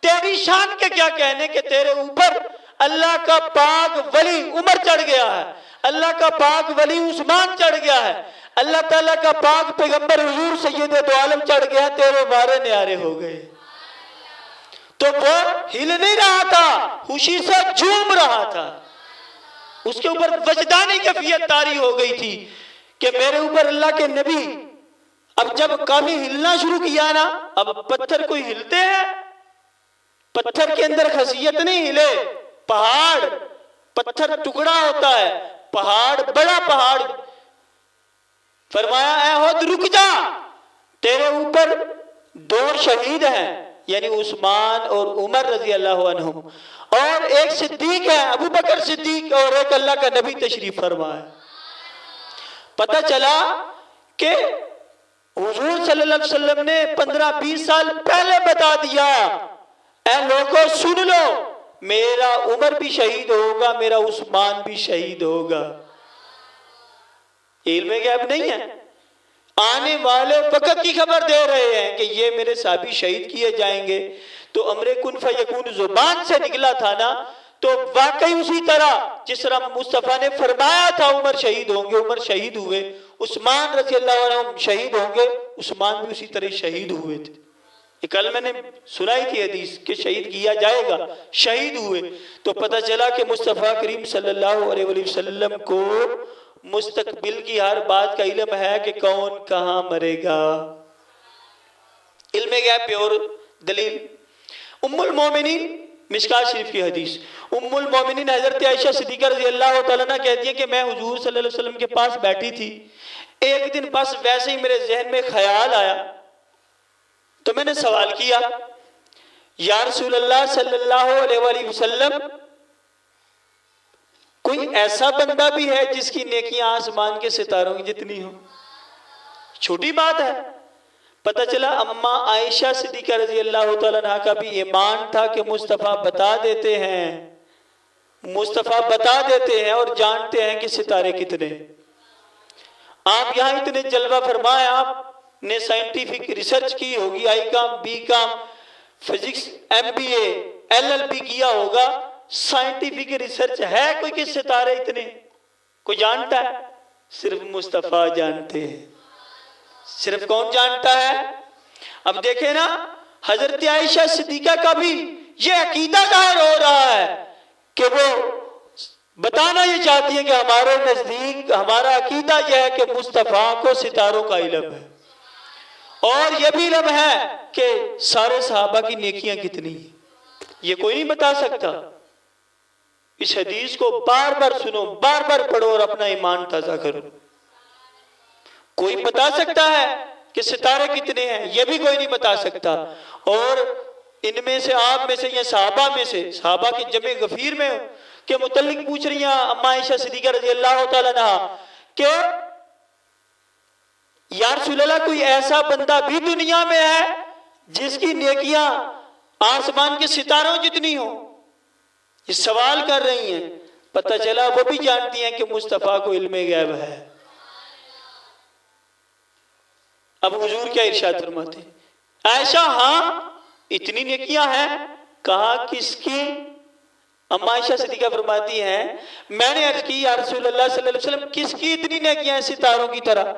تیری شان کے کیا کہنے کہ تیرے اوپر اللہ کا پاک ولی عمر چڑھ گیا ہے، اللہ کا پاک ولی عثمان چڑھ گیا ہے، اللہ تعالیٰ کا پاک پیغمبر حضور سید دو عالم چڑھ گیا، تیرے بارے نیارے ہو گئے۔ تو وہ ہل نہیں رہا تھا، خوشی سے جھوم رہا تھا، اس کے اوپر وجدانی کیفیت طاری ہو گئی تھی کہ میرے اوپر اللہ کے نبی۔ اب جب کافی ہلنا شروع کیا نا، اب پتھر کوئی ہلتے ہیں؟ پتھر کے اندر خاصیت نہیں ہلے، پہاڑ پتھر ٹکڑا ہوتا ہے، پہاڑ بڑا پہاڑ۔ فرمایا اے احد رک جا، تیرے اوپر 2 شہید ہیں، یعنی عثمان اور عمر رضی اللہ عنہم، اور ایک صدیق ہے ابو بکر صدیق، اور ایک اللہ کا نبی تشریف فرما ہے۔ پتہ چلا کہ حضور صلی اللہ علیہ وسلم نے 15-20 سال پہلے بتا دیا اے اے لوگوں سن لو، میرا عمر بھی شہید ہوگا، میرا عثمان بھی شہید ہوگا۔ علم غیب نہیں ہے، آنے والے وقت کی خبر دے رہے ہیں کہ یہ میرے صحابی شہید کیے جائیں گے۔ تو امر کن فیکون زبان سے نکلا تھا نا، تو واقعی اسی طرح جس طرح مصطفیٰ نے فرمایا تھا عمر شہید ہوں گے، عمر شہید ہوئے، عثمان رضی اللہ عنہ شہید ہوں گے، عثمان بھی اسی طرح شہید ہوئے تھے۔ یہ کل میں نے سنائی تھی حدیث کہ شہید کیا جائے گا، شہید ہوئے۔ تو پتہ چلا کہ مصطفیٰ کریم صلی اللہ علیہ وسلم کو مستقبل کی ہر بات کا علم ہے کہ کون کہاں مرے گا۔ علم غیب پہ اور دلیل ام المومنین، مشکات شریف کی حدیث، ام المومنین حضرت عائشہ صدیقہ رضی اللہ تعالیٰ عنہ کہتی ہیں کہ میں حضور صلی اللہ علیہ وسلم کے پاس بیٹھی تھی، ایک دن بس ویسے ہی میرے ذہن میں خیال آیا تو میں نے سوال کیا، یا رسول اللہ صلی اللہ علیہ وآلہ وسلم، کوئی ایسا بندہ بھی ہے جس کی نیکیاں آسمان کے ستاروں کی جتنی ہوں؟ چھوٹی بات ہے۔ پتہ چلا اماں عائشہ صدیقہ رضی اللہ تعالیٰ عنہ کا بھی ایمان تھا کہ مصطفیٰ بتا دیتے ہیں، مصطفیٰ بتا دیتے ہیں اور جانتے ہیں کہ ستارے کتنے۔ آپ یہاں اتنے جلوہ فرمائے، آپ نے سائنٹیفک ریسرچ کی ہوگی، I com, B com, physics, M B A, L L B کیا ہوگا، سائنٹیفک ریسرچ ہے کوئی کہ ستارے اتنے؟ کوئی جانتا ہے؟ صرف مصطفیٰ جانتے ہیں۔ صرف کون جانتا ہے؟ اب دیکھیں نا، حضرت عائشہ صدیقہ کا بھی یہ عقیدہ ظاہر ہو رہا ہے کہ وہ بتانا یہ چاہتی ہے کہ ہمارے نزدیک ہمارا عقیدہ یہ ہے کہ مصطفیٰ کو ستاروں کا علم ہے، اور یہ بھی علم ہے کہ سارے صحابہ کی نیکیاں کتنی ہیں، یہ کوئی نہیں بتا سکتا۔ اس حدیث کو بار بار سنو، بار بار پڑھو اور اپنا ایمان تازہ کرو۔ کوئی بتا سکتا ہے کہ ستارے کتنے ہیں؟ یہ بھی کوئی نہیں بتا سکتا۔ اور ان میں سے، آپ میں سے یا صحابہ میں سے، صحابہ کی جمع غفیر میں کے متعلق پوچھ رہی ہیں اماں عائشہ صدیقہ رضی اللہ تعالیٰ عنہ کہ یا رسول اللہ کوئی ایسا بندہ بھی دنیا میں ہے جس کی نیکیاں آسمان کے ستاروں جتنی ہوں؟ یہ سوال کر رہی ہیں۔ پتہ چلا وہ بھی جانتی ہیں کہ مصطفیٰ کو علم غیب ہے۔ اب حضور کیا ارشاد فرماتے ہیں؟ عائشہ ہاں اتنی نیکیاں ہیں، کہا کس کی؟ اماں عائشہ صدیقہ فرماتی ہیں میں نے عرض کی یا رسول اللہ صلی اللہ علیہ وسلم کس کی اتنی نیکیاں ہیں ستاروں کی طرح،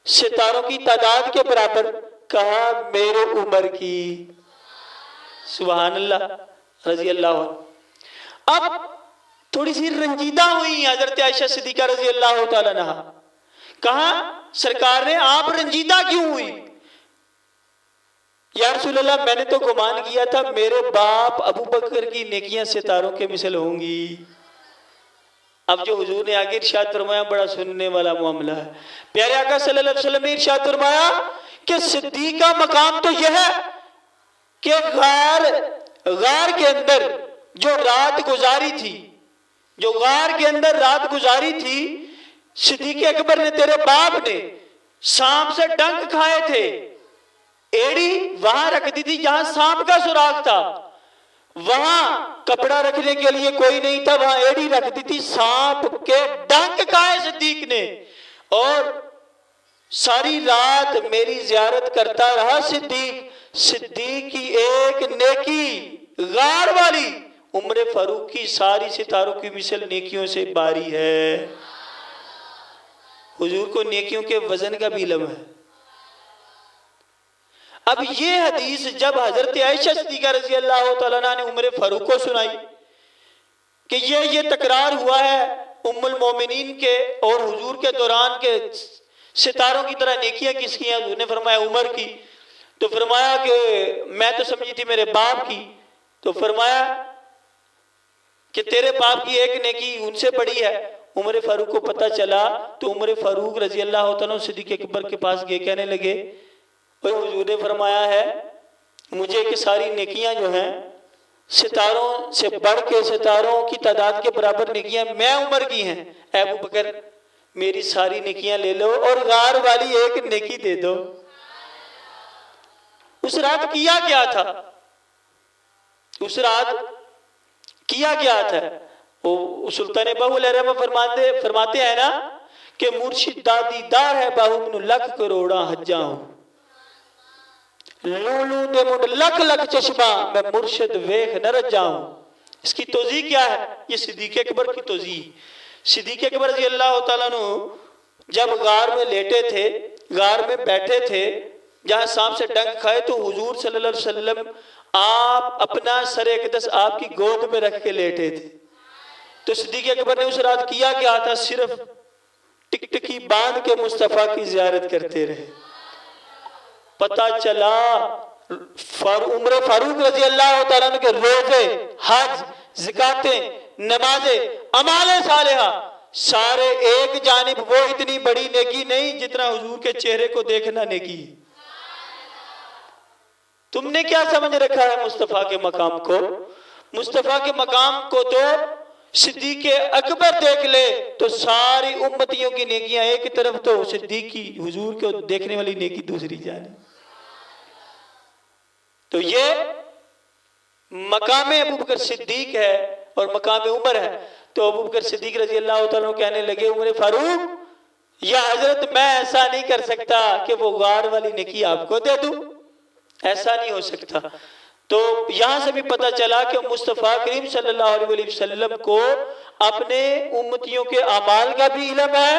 ستاروں کی تعداد کے برابر؟ کہا میرے عمر کی۔ سبحان اللہ، رضی اللہ عنہ۔ اب تھوڑی سی رنجیدہ ہوئی حضرت عائشہ صدیقہ رضی اللہ تعالیٰ عنہ۔ کہا سرکار نے آپ رنجیدہ کیوں ہوئی؟ یا رسول اللہ میں نے تو گمان کیا تھا میرے باپ ابو بکر کی نیکیاں ستاروں کے مثل ہوں گی۔ اب جو حضور نے آگے ارشاد فرمایا بڑا سننے والا معاملہ ہے۔ پیارے آقا صلی اللہ علیہ وسلم نے ارشاد فرمایا کہ صدیق کا مقام تو یہ ہے کہ غار کے اندر جو رات گزاری تھی، جو غار کے اندر رات گزاری تھی، صدیق اکبر نے، تیرے باپ نے سانپ سے ڈنک کھائے تھے، ایڑی وہاں رکھ دی تھی جہاں سانپ کا سراغ تھا، وہاں کپڑا رکھنے کے لیے کوئی نہیں تھا، وہاں ایڑی رکھ دی تھی، سانپ کے ڈنک کھائے صدیق نے، اور ساری رات میری زیارت کرتا رہا صدیق۔ صدیق کی ایک نیکی غار والی عمر فاروق کی ساری ستاروں کی مثل نیکیوں سے باری ہے۔ حضور کو نیکیوں کے وزن کا بھی علم ہے۔ اب یہ حدیث جب حضرت عائشہ صدیقہ رضی اللہ تعالیٰ عنہ نے عمر فاروق کو سنائی کہ یہ تکرار ہوا ہے ام المومنین کے اور حضور کے دوران کے ستاروں کی طرح نیکیاں کس کی ہیں؟ حضور نے فرمایا عمر کی۔ تو فرمایا کہ میں تو سمجھی تھی میرے باپ کی۔ تو فرمایا کہ تیرے باپ کی ایک نیکی ان سے بڑی ہے۔ عمر فاروق کو پتہ چلا تو عمر فاروق رضی اللہ تعالیٰ صدیق اکبر کے پاس گئے، کہنے لگے حضور نے فرمایا ہے مجھے کہ ساری نیکیاں جو ہیں ستاروں سے بڑھ کے، ستاروں کی تعداد کے برابر نیکیاں میں عمر کی ہیں، اے ابو بکر میری ساری نیکیاں لے لو اور غار والی ایک نیکی دے دو۔ اس رات کیا کیا تھا؟ اس رات کیا گیا تھا؟ وہ سلطان بہو علیہ رحمہ فرماتے ہیں نا کہ مرشد دادی دار ہے بہو من لکھ کروڑا حجاں ہوں، لولو دے منڈ لکھ لکھ چشمہ میں مرشد ویخ نہ رجا ہوں۔ اس کی توضیح کیا ہے؟ یہ صدیق اکبر کی توضیح۔ صدیق اکبر رضی اللہ تعالیٰ عنہ جب غار میں لیٹے تھے، غار میں بیٹھے تھے، جہاں سانپ سے ڈنک کھائے، تو حضور صلی اللہ علیہ وسلم آپ اپنا سر اقدس آپ کی گود میں رکھ کے لیٹے تھے۔ تو صدیق اکبر نے اس رات کیا کیا تھا؟ صرف ٹکٹکی باندھ کے مصطفیٰ کی زیارت کرتے رہے۔ پتہ چلا عمر فاروق رضی اللہ تعالیٰ عنہ کے روزے، حج، زکاتیں، نمازیں، اعمال صالحہ سارے ایک جانب، وہ اتنی بڑی نیکی نہیں جتنا حضور کے چہرے کو دیکھنا نیکی۔ تم نے کیا سمجھ رکھا ہے مصطفیٰ کے مقام کو؟ مصطفیٰ کے مقام کو تو صدیق اکبر دیکھ لے تو ساری امتیوں کی نیکیاں ایک طرف، تو صدیق کی حضور کو دیکھنے والی نیکی دوسری جانب۔ تو یہ مقام ابوبکر صدیق ہے اور مقام عمر ہے۔ تو ابوبکر صدیق رضی اللہ تعالیٰ کہنے لگے عمر فاروق یا حضرت میں ایسا نہیں کر سکتا کہ وہ غار والی نیکی آپ کو دے دوں، ایسا نہیں ہو سکتا۔ تو یہاں سے بھی پتہ چلا کہ مصطفیٰ کریم صلی اللہ علیہ وسلم کو اپنے امتیوں کے اعمال کا بھی علم ہے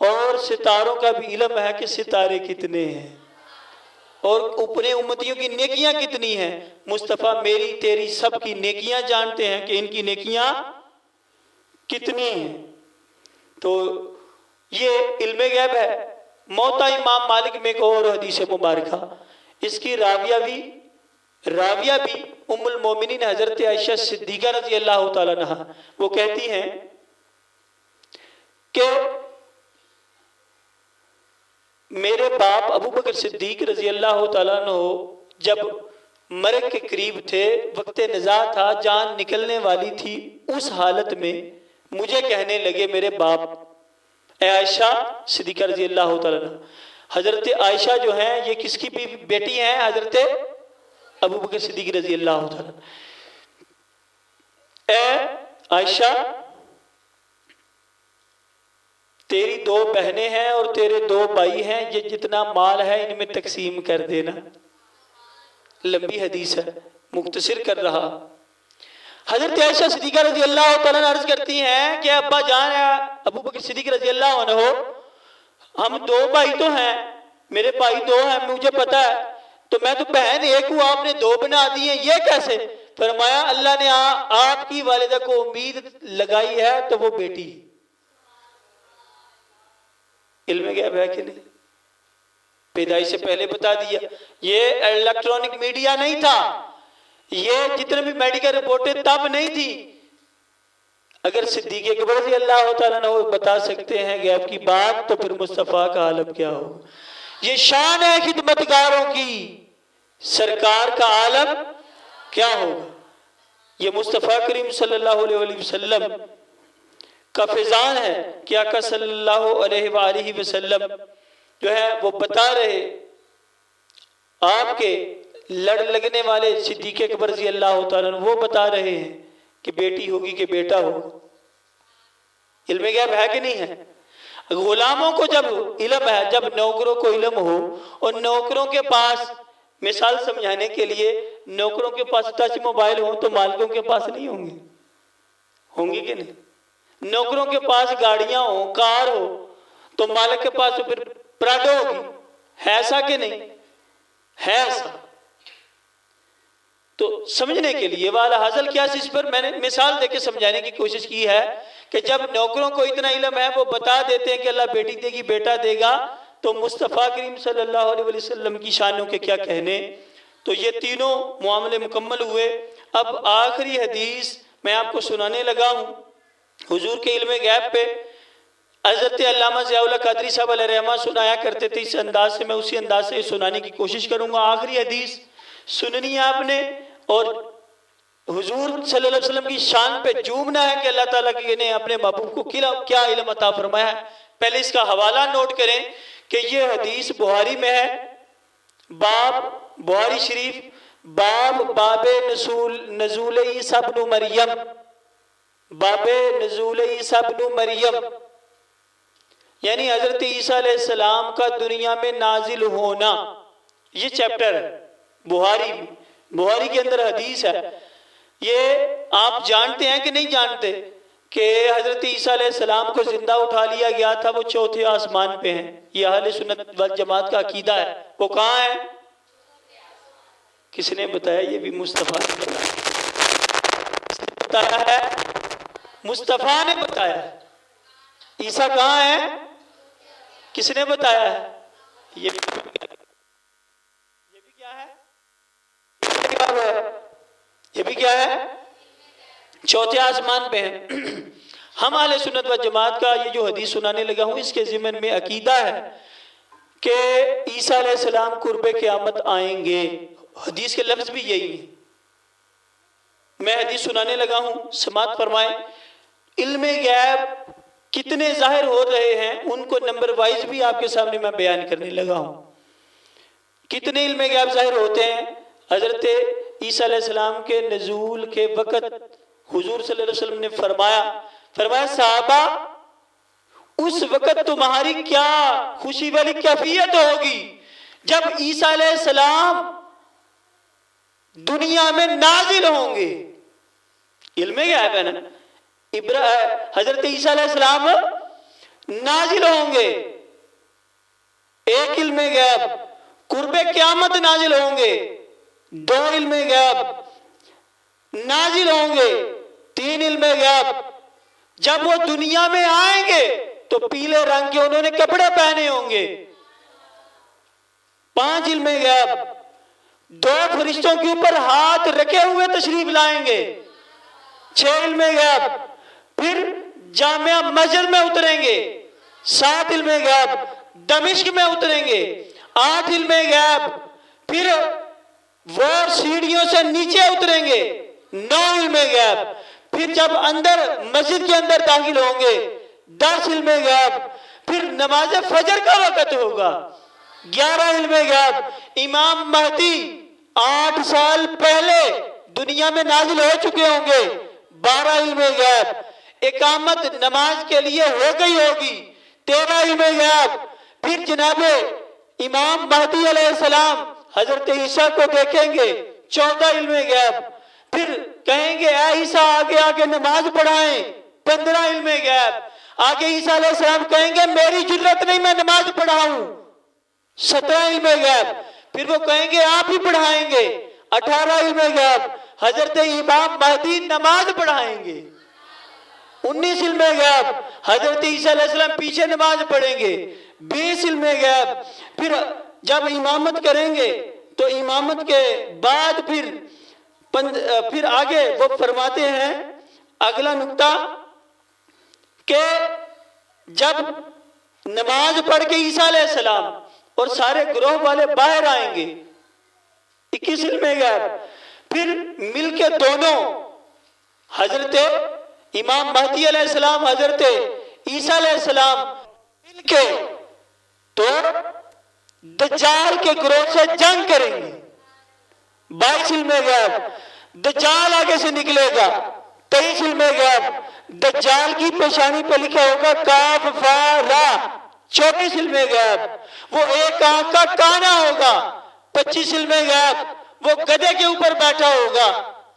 اور ستاروں کا بھی علم ہے کہ ستارے کتنے ہیں اور اپنے امتیوں کی نیکیاں کتنی ہیں۔ مصطفیٰ میری تیری سب کی نیکیاں جانتے ہیں کہ ان کی نیکیاں کتنی ہیں۔ تو یہ علم غیب ہے۔ موطا امام مالک میں ایک اور حدیث مبارکہ، اس کی راویہ بھی ام المومنین حضرت عائشہ صدیقہ رضی اللہ تعالیٰ عنہ، وہ کہتی ہیں کہ میرے باپ ابوبکر صدیق رضی اللہ تعالیٰ عنہ جب مرگ کے قریب تھے، وقت نزاع تھا، جان نکلنے والی تھی، اس حالت میں مجھے کہنے لگے میرے باپ، اے عائشہ صدیقہ رضی اللہ تعالیٰ عنہ۔ حضرت عائشہ جو ہیں یہ کس کی بیٹی ہیں؟ حضرت ابوبکر صدیق رضی اللہ تعالیٰ عنہ۔ اے عائشہ تیری 2 بہنیں ہیں اور تیرے 2 بھائی ہیں، یہ جتنا مال ہے ان میں تقسیم کر دینا۔ لمبی حدیث ہے، مختصر کر رہا۔ حضرت عائشہ صدیقہ رضی اللہ تعالیٰ عنہ عرض کرتی ہیں کہ ابا جان ابوبکر صدیق رضی اللہ عنہ، ہم 2 بھائی تو ہیں، میرے بھائی 2 ہیں، مجھے پتا ہے، تو میں تو بہن ایک ہوں، آپ نے 2 بنا دی ہیں، یہ کیسے؟ فرمایا اللہ نے آپ کی والدہ کو امید لگائی ہے تو وہ بیٹی۔ علم غیب ہے کہ نہیں؟ پیدائش سے پہلے بتا دیا۔ یہ الیکٹرانک میڈیا نہیں تھا، یہ جتنے بھی میڈیکل رپورٹیں تب نہیں تھی۔ اگر صدیق اکبر رضی اللہ تعالیٰ عنہ بتا سکتے ہیں غیب کی بات، تو پھر مصطفیٰ کا عالم کیا ہو؟ یہ شان ہے خدمتگاروں کی، سرکار کا عالم کیا ہوگا؟ یہ مصطفیٰ کریم صلی اللہ علیہ وسلم کا فیضان ہے کہ آقا صلی اللہ علیہ وآلہ وسلم جو ہے وہ بتا رہے، آپ کے لڑ لگنے والے صدیق اکبر رضی اللہ تعالیٰ وہ بتا رہے ہیں کہ بیٹی ہوگی کہ بیٹا ہوگا۔ علم غیب ہے کہ نہیں ہے؟ غلاموں کو جب علم ہے، جب نوکروں کو علم ہو، اور نوکروں کے پاس، مثال سمجھانے کے لیے، نوکروں کے پاس ٹچ موبائل ہو تو مالکوں کے پاس نہیں ہوں گے کہ نہیں؟ نوکروں کے پاس گاڑیاں ہوں، کار ہو، تو مالک کے پاس تو پھر پراڈو ہوگی، ہے ایسا کہ نہیں؟ ہے ایسا۔ تو سمجھنے کے لیے والا حاصل کیا اس پر میں نے مثال دے کے سمجھانے کی کوشش کی ہے کہ جب نوکروں کو اتنا علم ہے، وہ بتا دیتے ہیں کہ اللہ بیٹی دے گی، بیٹا دے گا، تو مصطفیٰ کریم صلی اللہ علیہ وسلم کی شانوں کے کیا کہنے۔ تو یہ تینوں معاملے مکمل ہوئے۔ اب آخری حدیث میں آپ کو سنانے لگا ہوں حضور کے علم غیب پہ۔ حضرت علامہ ضیاء اللہ قادری صاحب علیہ رحمہ سنایا کرتے تھے اس انداز سے، میں اسی انداز سے سنانے کی کوشش کروں گا۔ آخری حدیث سننی ہے آپ نے، اور حضور صلی اللہ علیہ وسلم کی شان پہ جھومنا ہے کہ اللہ تعالیٰ نے اپنے محبوب کو کیا علم عطا فرمایا ہے۔ پہلے اس کا حوالہ نوٹ کریں کہ یہ حدیث بخاری میں ہے، باب بخاری شریف باب نزول عیسیٰ ابن مریم، باب نزول عیسیٰ ابن مریم، یعنی حضرت عیسیٰ علیہ السلام کا دنیا میں نازل ہونا، یہ چیپٹر ہے بخاری کے اندر حدیث ہے۔ یہ آپ جانتے ہیں کہ نہیں جانتے کہ حضرت عیسیٰ علیہ السلام کو زندہ اٹھا لیا گیا تھا، وہ چوتھے آسمان پہ ہیں؟ یہ اہل سنت والجماعت کا عقیدہ ہے۔ وہ کہاں ہے؟ کس نے بتایا؟ یہ بھی مصطفیٰ نے بتایا ہے، مصطفیٰ نے بتایا ہے۔ عیسیٰ کہاں ہے؟ کس نے بتایا ہے؟ یہ بھی کیا ہے؟ یہ بھی کیا ہے؟ چوتھے آسمان پہ ہیں۔ ہم اہل سنت و جماعت کا یہ جو حدیث سنانے لگا ہوں، اس کے ضمن میں عقیدہ ہے کہ عیسیٰ علیہ السلام قرب قیامت آئیں گے۔ حدیث کے لفظ بھی یہی ہیں۔ میں حدیث سنانے لگا ہوں، سماعت فرمائیں۔ علم غیب کتنے ظاہر ہو رہے ہیں ان کو نمبر وائز بھی آپ کے سامنے میں بیان کرنے لگا ہوں۔ کتنے علم غیب ظاہر ہوتے ہیں؟ حضرت عیسیٰ علیہ السلام کے نزول کے وقت حضور صلی اللہ علیہ وسلم نے فرمایا صحابہ اس وقت تمہاری کیا خوشی والی کیفیت ہوگی جب عیسیٰ علیہ السلام دنیا میں نازل ہوں گے۔ علم غیب ہے نا، حضرت عیسیٰ علیہ السلام نازل ہوں گے۔ ایک علم غیب، قرب قیامت نازل ہوں گے۔ دو علم غیب نازل ہوں گے۔ تین علم غیب، جب وہ دنیا میں آئیں گے تو پیلے رنگ کے انہوں نے کپڑے پہنے ہوں گے۔ پانچ علم غیب، دو فرشتوں کے اوپر ہاتھ رکھے ہوئے تشریف لائیں گے۔ چھ علم غیب، پھر جامعہ مسجد میں اتریں گے۔ سات علم غیب، دمشق میں اتریں گے۔ آٹھ علم غیب، پھر وہ سیڑھیوں سے نیچے اتریں گے۔ نو علم غیب، پھر جب اندر مسجد کے اندر داخل ہوں گے۔ 10 علم غیب، پھر نماز فجر کا وقت ہوگا۔ 11 علم غیب، امام مہدی 8 سال پہلے دنیا میں نازل ہو چکے ہوں گے۔ 12 علم غیب، اقامت نماز کے لیے ہو گئی ہوگی۔ 13 علم غیب، پھر جناب امام مہدی علیہ السلام حضرت عیسیٰ کو دیکھیں گے۔ 14 علم غیب، پھر کہیں گے اے عیسیٰ آگے نماز پڑھائیں۔ 15 علم غیب، آگے عیسیٰ علیہ السلام کہیں گے میری جرت نہیں میں نماز پڑھاؤں۔ 17 علم غیب، پھر وہ کہیں گے آپ ہی پڑھائیں گے۔ 18 علم غیب، حضرت امام مہدی نماز پڑھائیں گے۔ 19 علم غیب، حضرت عیسیٰ علیہ السلام پیچھے نماز پڑھیں گے۔ 20 علم غیب، پھر جب امامت کریں گے تو امامت کے بعد پھر آگے وہ فرماتے ہیں اگلا نقطہ کہ جب نماز پڑھ کے عیسیٰ علیہ السلام اور سارے گروہ والے باہر آئیں گے۔ 21 علم غیب، پھر مل کے دونوں حضرت امام مہدی علیہ السلام حضرت عیسیٰ علیہ السلام مل کے تو دجال کے گروہ سے جنگ کریں گے۔ 22 علم غیب، دجال آگے سے نکلے گا۔ 23 علم غیب، دجال کی پیشانی پہ لکھا ہوگا کاف فا را۔ 24 علم غیب، وہ ایک آنکھ کا کانا ہوگا۔ 25 علم غیب، وہ گدھے کے اوپر بیٹھا ہوگا۔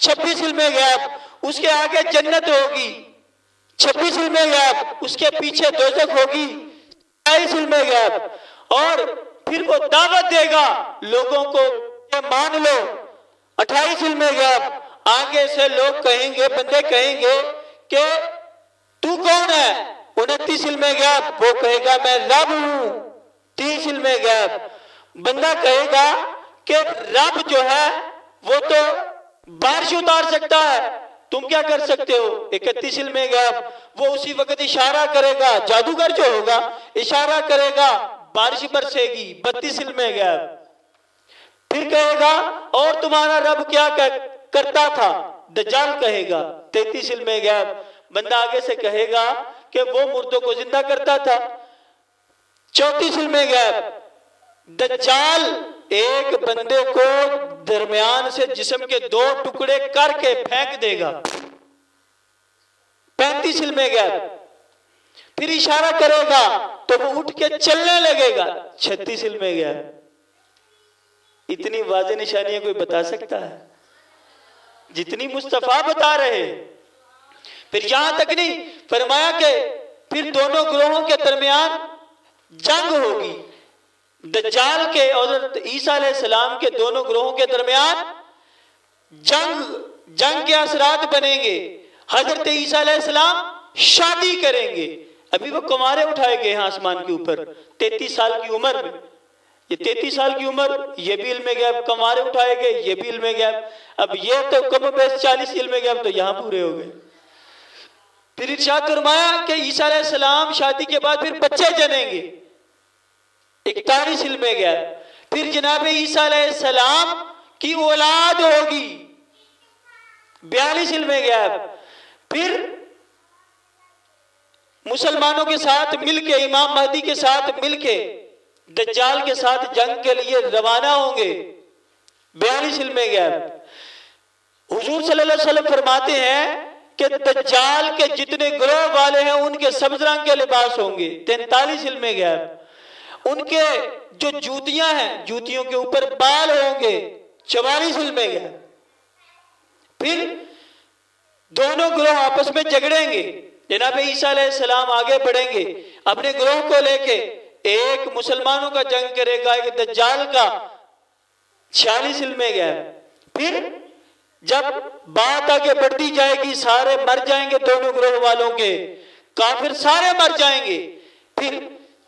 26 علم غیب، اس کے آگے جنت ہوگی۔ 26 علم غیب، اس کے پیچھے دوزخ ہوگی۔ 27 علم غیب، اور پھر وہ دعوت دے گا لوگوں کو کہ مان لو۔ 28 علم غیب، آگے سے لوگ کہیں گے، بندے کہیں گے کہ تو کون ہے؟ 29 علم غیب، وہ کہے گا میں رب ہوں۔ 30 علم غیب، بندہ کہے گا کہ رب جو ہے وہ تو بارش اتار سکتا ہے، تم کیا کر سکتے ہو؟ 31 علم غیب، وہ اسی وقت اشارہ کرے گا، جادوگر جو ہوگا اشارہ کرے گا بارش برسے گی۔ 32 علم غیب، پھر کہے گا اور تمہارا رب کیا کرتا تھا؟ دجال کہے گا۔ 33 علم غیب، بندہ آگے سے کہے گا کہ وہ مردوں کو زندہ کرتا تھا۔ 34 علم غیب، دجال ایک بندے کو درمیان سے جسم کے 2 ٹکڑے کر کے پھینک دے گا، 35 علم غیب۔ پھر اشارہ کرے گا تو وہ اٹھ کے چلنے لگے گا، 36 علم غیب۔ اتنی واضح نشانیاں کوئی بتا سکتا ہے جتنی مصطفیٰ بتا رہے؟ پھر یہاں تک نہیں، فرمایا کہ پھر دونوں گروہوں کے درمیان جنگ ہوگی، دجال کے اور حضرت عیسیٰ علیہ السلام کے دونوں گروہوں کے درمیان جنگ کے اثرات بنیں گے۔ حضرت عیسیٰ علیہ السلام شادی کریں گے، ابھی وہ کنوارے اٹھائے گئے ہیں آسمان کے اوپر 33 سال کی عمر میں۔ یہ 33 سال کی عمر، یہ بھی علم غیب، کنوارے اٹھائے گئے، یہ بھی علم غیب۔ اب یہ تو کم و بیش 40 علم غیب تو یہاں پورے ہو گئے۔ پھر ارشاد فرمایا کہ عیسیٰ علیہ السلام شادی کے بعد پھر بچے جنیں گے، 41 علم غیب۔ پھر جناب عیسیٰ علیہ السلام کی اولاد ہوگی، 42 علم غیب۔ پھر مسلمانوں کے ساتھ مل کے، امام مہدی کے ساتھ مل کے دجال کے ساتھ جنگ کے لیے روانہ ہوں گے، 42 علم غیب۔ حضور صلی اللہ علیہ وسلم فرماتے ہیں کہ دجال کے جتنے گروہ والے ہیں ان کے سبز رنگ کے لباس ہوں گے، 43 علم غیب۔ ان کے جو جوتیاں ہیں، جوتیوں کے اوپر بال ہوں گے، 44 علم غیب۔ پھر دونوں گروہ آپس میں جھگڑیں گے، جناب عیسیٰ علیہ السلام آگے بڑھیں گے اپنے گروہ کو لے کے، ایک مسلمانوں کا جنگ کرے گا، ایک دجال کا، 46 علم غیب۔ پھر جب بات آگے بڑھتی جائے گی، سارے مر جائیں گے دونوں گروہ والوں کے، کافر سارے مر جائیں گے، پھر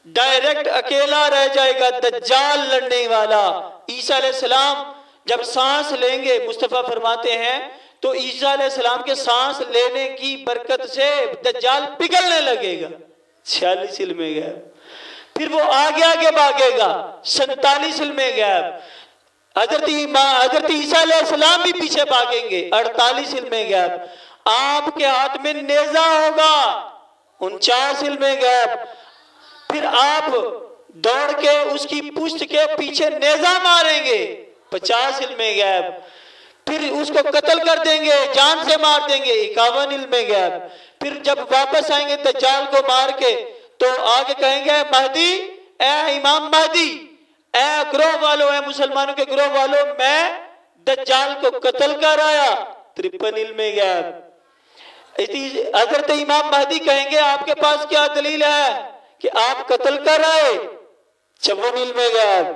ڈائریکٹ اکیلا رہ جائے گا دجال لڑنے والا۔ عیسیٰ علیہ السلام جب سانس لیں گے، مصطفیٰ فرماتے ہیں تو عیسیٰ علیہ السلام کے سانس لینے کی برکت سے دجال پگھلنے لگے گا، 46 علم غیب۔ پھر وہ آگے بھاگے گا، 47 علم غیب۔ حضرت عیسیٰ علیہ السلام بھی پیچھے بھاگیں گے، 48 علم غیب۔ آپ کے ہاتھ میں نیزہ ہوگا، 49 علم غیب۔ پھر آپ دوڑ کے اس کی پشت کے پیچھے نیزہ ماریں گے، 50 علم غیب۔ پھر اس کو قتل کر دیں گے، جان سے مار دیں گے، 51 علم غیب۔ پھر جب واپس آئیں گے دجال کو مار کے تو آگے کہیں گے مہدی، اے امام مہدی، اے گروہ والوں، اے مسلمانوں کے گروہ والوں، میں دجال کو قتل کر آیا، 53 علم غیب۔ حضرت امام مہدی کہیں گے آپ کے پاس کیا دلیل ہے کہ آپ قتل کر آئے، 54 علم غیب۔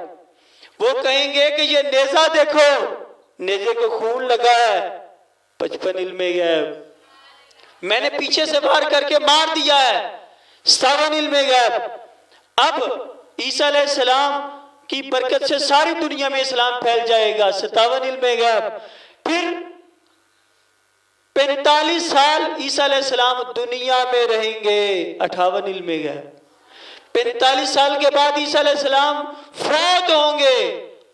وہ کہیں گے کہ یہ نیزہ دیکھو، نیزے کو خون لگا ہے، 55 علم غیب۔ میں نے پیچھے سے وار کر کے مار دیا ہے، 57 علم غیب۔ اب عیسیٰ علیہ السلام کی برکت سے ساری دنیا میں اسلام پھیل جائے گا، 57 علم غیب۔ پھر 45 سال عیسیٰ علیہ السلام دنیا میں رہیں گے، 58 علم غیب۔ 45 سال کے بعد عیسیٰ علیہ السلام فوت ہوں گے،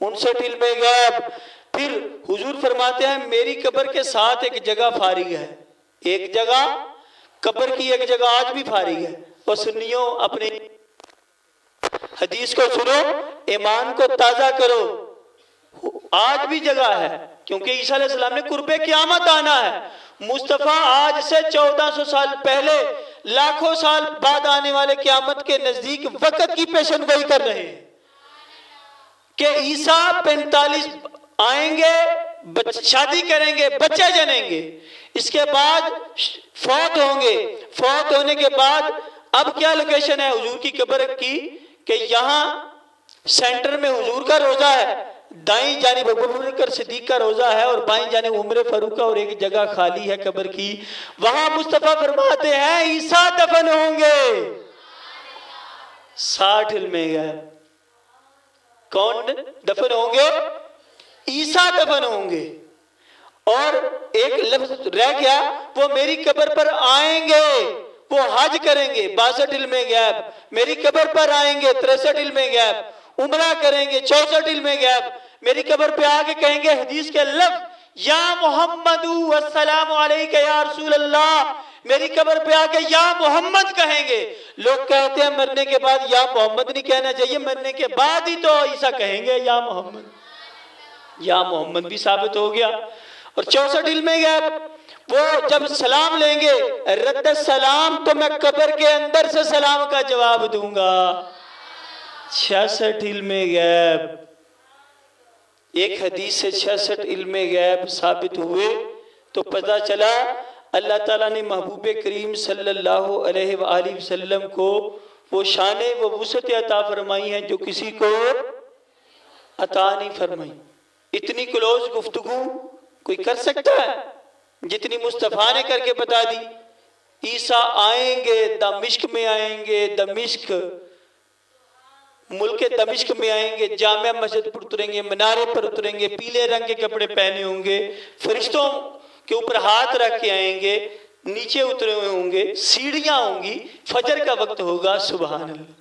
59 علم غیب۔ پھر حضور فرماتے ہیں میری قبر کے ساتھ ایک جگہ فارغ ہے، ایک جگہ قبر کی ایک جگہ آج بھی فارغ ہے۔ اور سنیوں اپنے حدیث کو سنو، ایمان کو تازہ کرو، آج بھی جگہ ہے، کیونکہ عیسیٰ علیہ السلام نے قرب قیامت آنا ہے۔ مصطفیٰ آج سے 1400 سال پہلے، لاکھوں سال بعد آنے والے قیامت کے نزدیک وقت کی پیشن گوئی کر رہے ہیں کہ عیسیٰ 45 آئیں گے، شادی کریں گے، بچے جنیں گے، اس کے بعد فوت ہوں گے۔ فوت ہونے کے بعد اب کیا لوکیشن ہے حضور کی قبر کی کہ یہاں سینٹر میں حضور کا روزہ ہے، دائیں جانب ابوبکر صدیق کا روزہ ہے اور بائیں جانب عمر فاروق کا، اور ایک جگہ خالی ہے قبر کی، وہاں مصطفیٰ فرماتے ہیں عیسیٰ دفن ہوں گے، 60 علم غیب۔ کون دفن ہوں گے؟ عیسیٰ دفن ہوں گے۔ اور ایک لفظ رہ گیا، وہ میری قبر پر آئیں گے، وہ حج کریں گے، 62 علم غیب۔ میری قبر پر آئیں گے، 63 علم غیب۔ عمرہ کریں گے، 64 علم غیب۔ میری قبر پہ آگے کہیں گے حدیث کے لفظ یا محمد والسلام علیک یا رسول اللہ، میری قبر پہ آ کے یا محمد کہیں گے۔ لوگ کہتے ہیں مرنے کے بعد یا محمد نہیں کہنا چاہیے، مرنے کے بعد ہی تو عیسیٰ کہیں گے یا محمد۔ یا محمد بھی ثابت ہو گیا۔ اور 64 علم غیب، وہ جب سلام لیں گے، رد السلام تو میں قبر کے اندر سے سلام کا جواب دوں گا۔ 66 علم غیب، ایک حدیث سے 66 علم غیب ثابت ہوئے، تو پتہ چلا اللہ تعالیٰ نے محبوب کریم صلی اللہ علیہ وآلہ وسلم کو وہ شان و وسعت عطا فرمائی ہے جو کسی کو عطا نہیں فرمائی۔ اتنی کلوز گفتگو کوئی کر سکتا ہے جتنی مصطفیٰ نے کر کے بتا دی؟ عیسیٰ آئیں گے، دمشق میں آئیں گے، دمشق ملک دمشق میں آئیں گے، جامع مسجد پر اتریں گے، منارے پر اتریں گے، پیلے رنگ کے کپڑے پہنے ہوں گے، فرشتوں کے اوپر ہاتھ رکھ کے آئیں گے، نیچے اترے ہوئے ہوں گے، سیڑھیاں ہوں گی، فجر کا وقت ہوگا، سبحان اللہ۔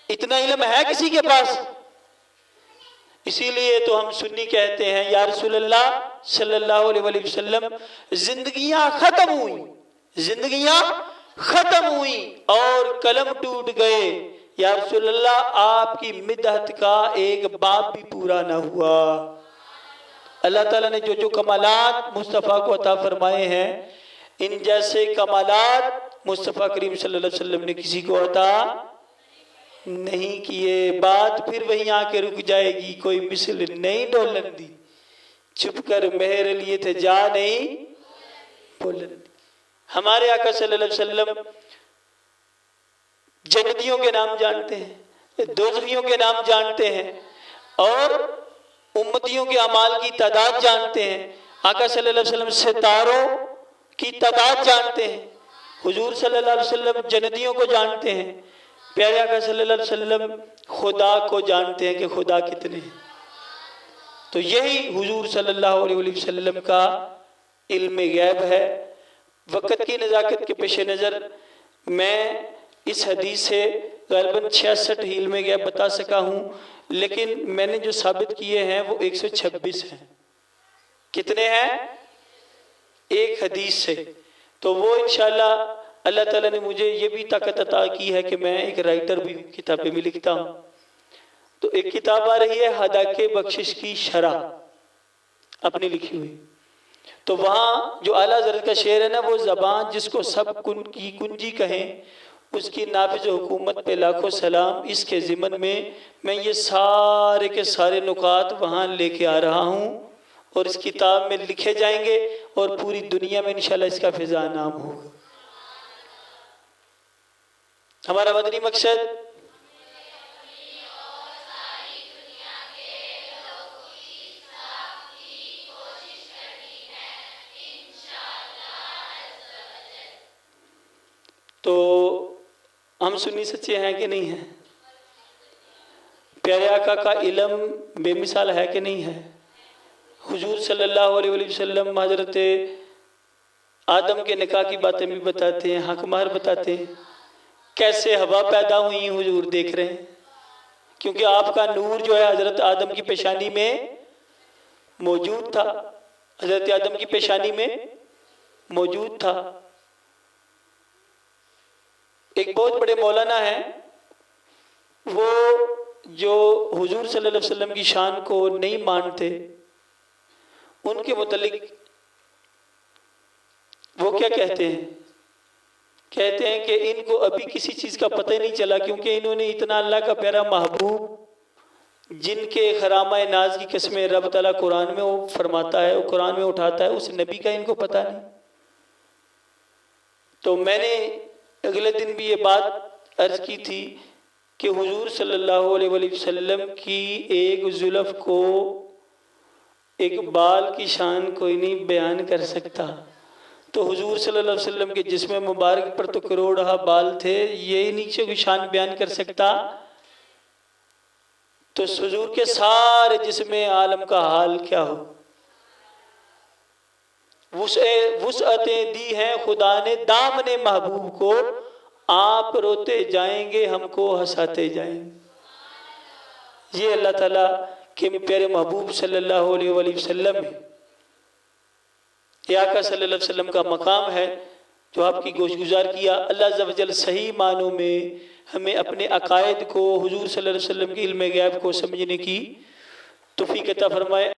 اتنا علم ہے کسی کے پاس؟ اسی لیے تو ہم سنی کہتے ہیں یا رسول اللہ صلی اللہ علیہ وسلم، زندگیاں ختم ہوئیں، زندگیاں ختم ہوئیں اور قلم ٹوٹ گئے، یا رسول اللہ آپ کی مدحت کا ایک باب بھی پورا نہ ہوا۔ اللہ تعالیٰ نے جو جو کمالات مصطفیٰ کو عطا فرمائے ہیں، ان جیسے کمالات مصطفیٰ کریم صلی اللہ علیہ وسلم نے کسی کو عطا نہیں کیے۔ بات پھر وہیں آ کے رک جائے گی، کوئی مثل نہیں ڈولن دی، چھپ کر مہر لیے تھے جا نہیں بولن دی۔ ہمارے آقا صلی اللہ علیہ وسلم جنتیوں کے نام جانتے ہیں، دوزخیوں کے نام جانتے ہیں، اور امتیوں کے اعمال کی تعداد جانتے ہیں۔ آقا صلی اللہ علیہ وسلم ستاروں کی تعداد جانتے ہیں، حضور صلی اللہ علیہ وسلم جنتیوں کو جانتے ہیں، پیارے آقا صلی اللہ علیہ وسلم خدا کو جانتے ہیں کہ خدا کتنے ہیں۔ تو یہی حضور صلی اللہ علیہ وسلم کا علم غیب ہے۔ وقت کی نزاکت کے پیش نظر میں اس حدیث سے غالباً 66 علم غیب بتا سکا ہوں، لیکن میں نے جو ثابت کیے ہیں وہ 126 ہیں۔ کتنے ہیں؟ ایک حدیث سے۔ تو وہ انشاءاللہ اللہ تعالیٰ نے مجھے یہ بھی طاقت عطا کی ہے کہ میں ایک رائٹر بھی ہوں، کتابیں بھی لکھتا ہوں۔ تو ایک کتاب آ رہی ہے ہدایت بخشش کی شرح، اپنی لکھی ہوئی۔ تو وہاں جو اعلیٰ حضرت کا شعر ہے نا، وہ زبان جس کو سب کی کنجی کہیں، اس کی نافذ حکومت پہ لاکھوں سلام، اس کے ضمن میں یہ سارے کے سارے نکات وہاں لے کے آ رہا ہوں، اور اس کتاب میں لکھے جائیں گے، اور پوری دنیا میں انشاءاللہ اس کا فضا نام ہوگا۔ ہمارا مدنی مقصد تو ہم سنی سچے ہیں کہ نہیں ہیں؟ پیارے آقا کا علم بے مثال ہے کہ نہیں ہے؟ حضور صلی اللہ علیہ وسلم حضرت آدم کے نکاح کی باتیں بھی بتاتے ہیں، حق مہر بتاتے ہیں، کیسے ہوا پیدا ہوئی حضور دیکھ رہے ہیں، کیونکہ آپ کا نور جو ہے حضرت آدم کی پیشانی میں موجود تھا، حضرت آدم کی پیشانی میں موجود تھا۔ ایک بہت بڑے مولانا ہیں، وہ جو حضور صلی اللہ علیہ وسلم کی شان کو نہیں مانتے، ان کے متعلق وہ کیا کہتے ہیں؟ کہتے ہیں کہ ان کو ابھی کسی چیز کا پتہ ہی نہیں چلا، کیونکہ انہوں نے اتنا اللہ کا پیارا محبوب جن کے خرامہ ناز کی قسمیں رب تعالیٰ قرآن میں وہ فرماتا ہے، وہ قرآن میں اٹھاتا ہے، اس نبی کا ان کو پتہ نہیں۔ تو میں نے اگلے دن بھی یہ بات عرض کی تھی کہ حضور صلی اللہ علیہ وسلم کی ایک زلف کو، ایک بال کی شان کوئی نہیں بیان کر سکتا، تو حضور صلی اللہ علیہ وسلم کے جسم مبارک پر تو کروڑہ بال تھے، یہ نیچے کی شان بیان کر سکتا؟ تو حضور کے سارے جسم عالم کا حال کیا ہو؟ وسعتیں دی ہیں خدا نے دامن محبوب کو، آپ روتے جائیں گے ہم کو ہنساتے جائیں گے۔ یہ اللہ تعالیٰ کہ پیارے محبوب صلی اللہ علیہ وآلہ وسلم میں یہ آقا صلی اللہ علیہ وسلم کا مقام ہے جو آپ کی گوش گزار کیا۔ اللہ عز و جل صحیح معنوں میں ہمیں اپنے عقائد کو، حضور صلی اللہ علیہ وسلم کے علم غیب کو سمجھنے کی توفیق عطا فرمائے۔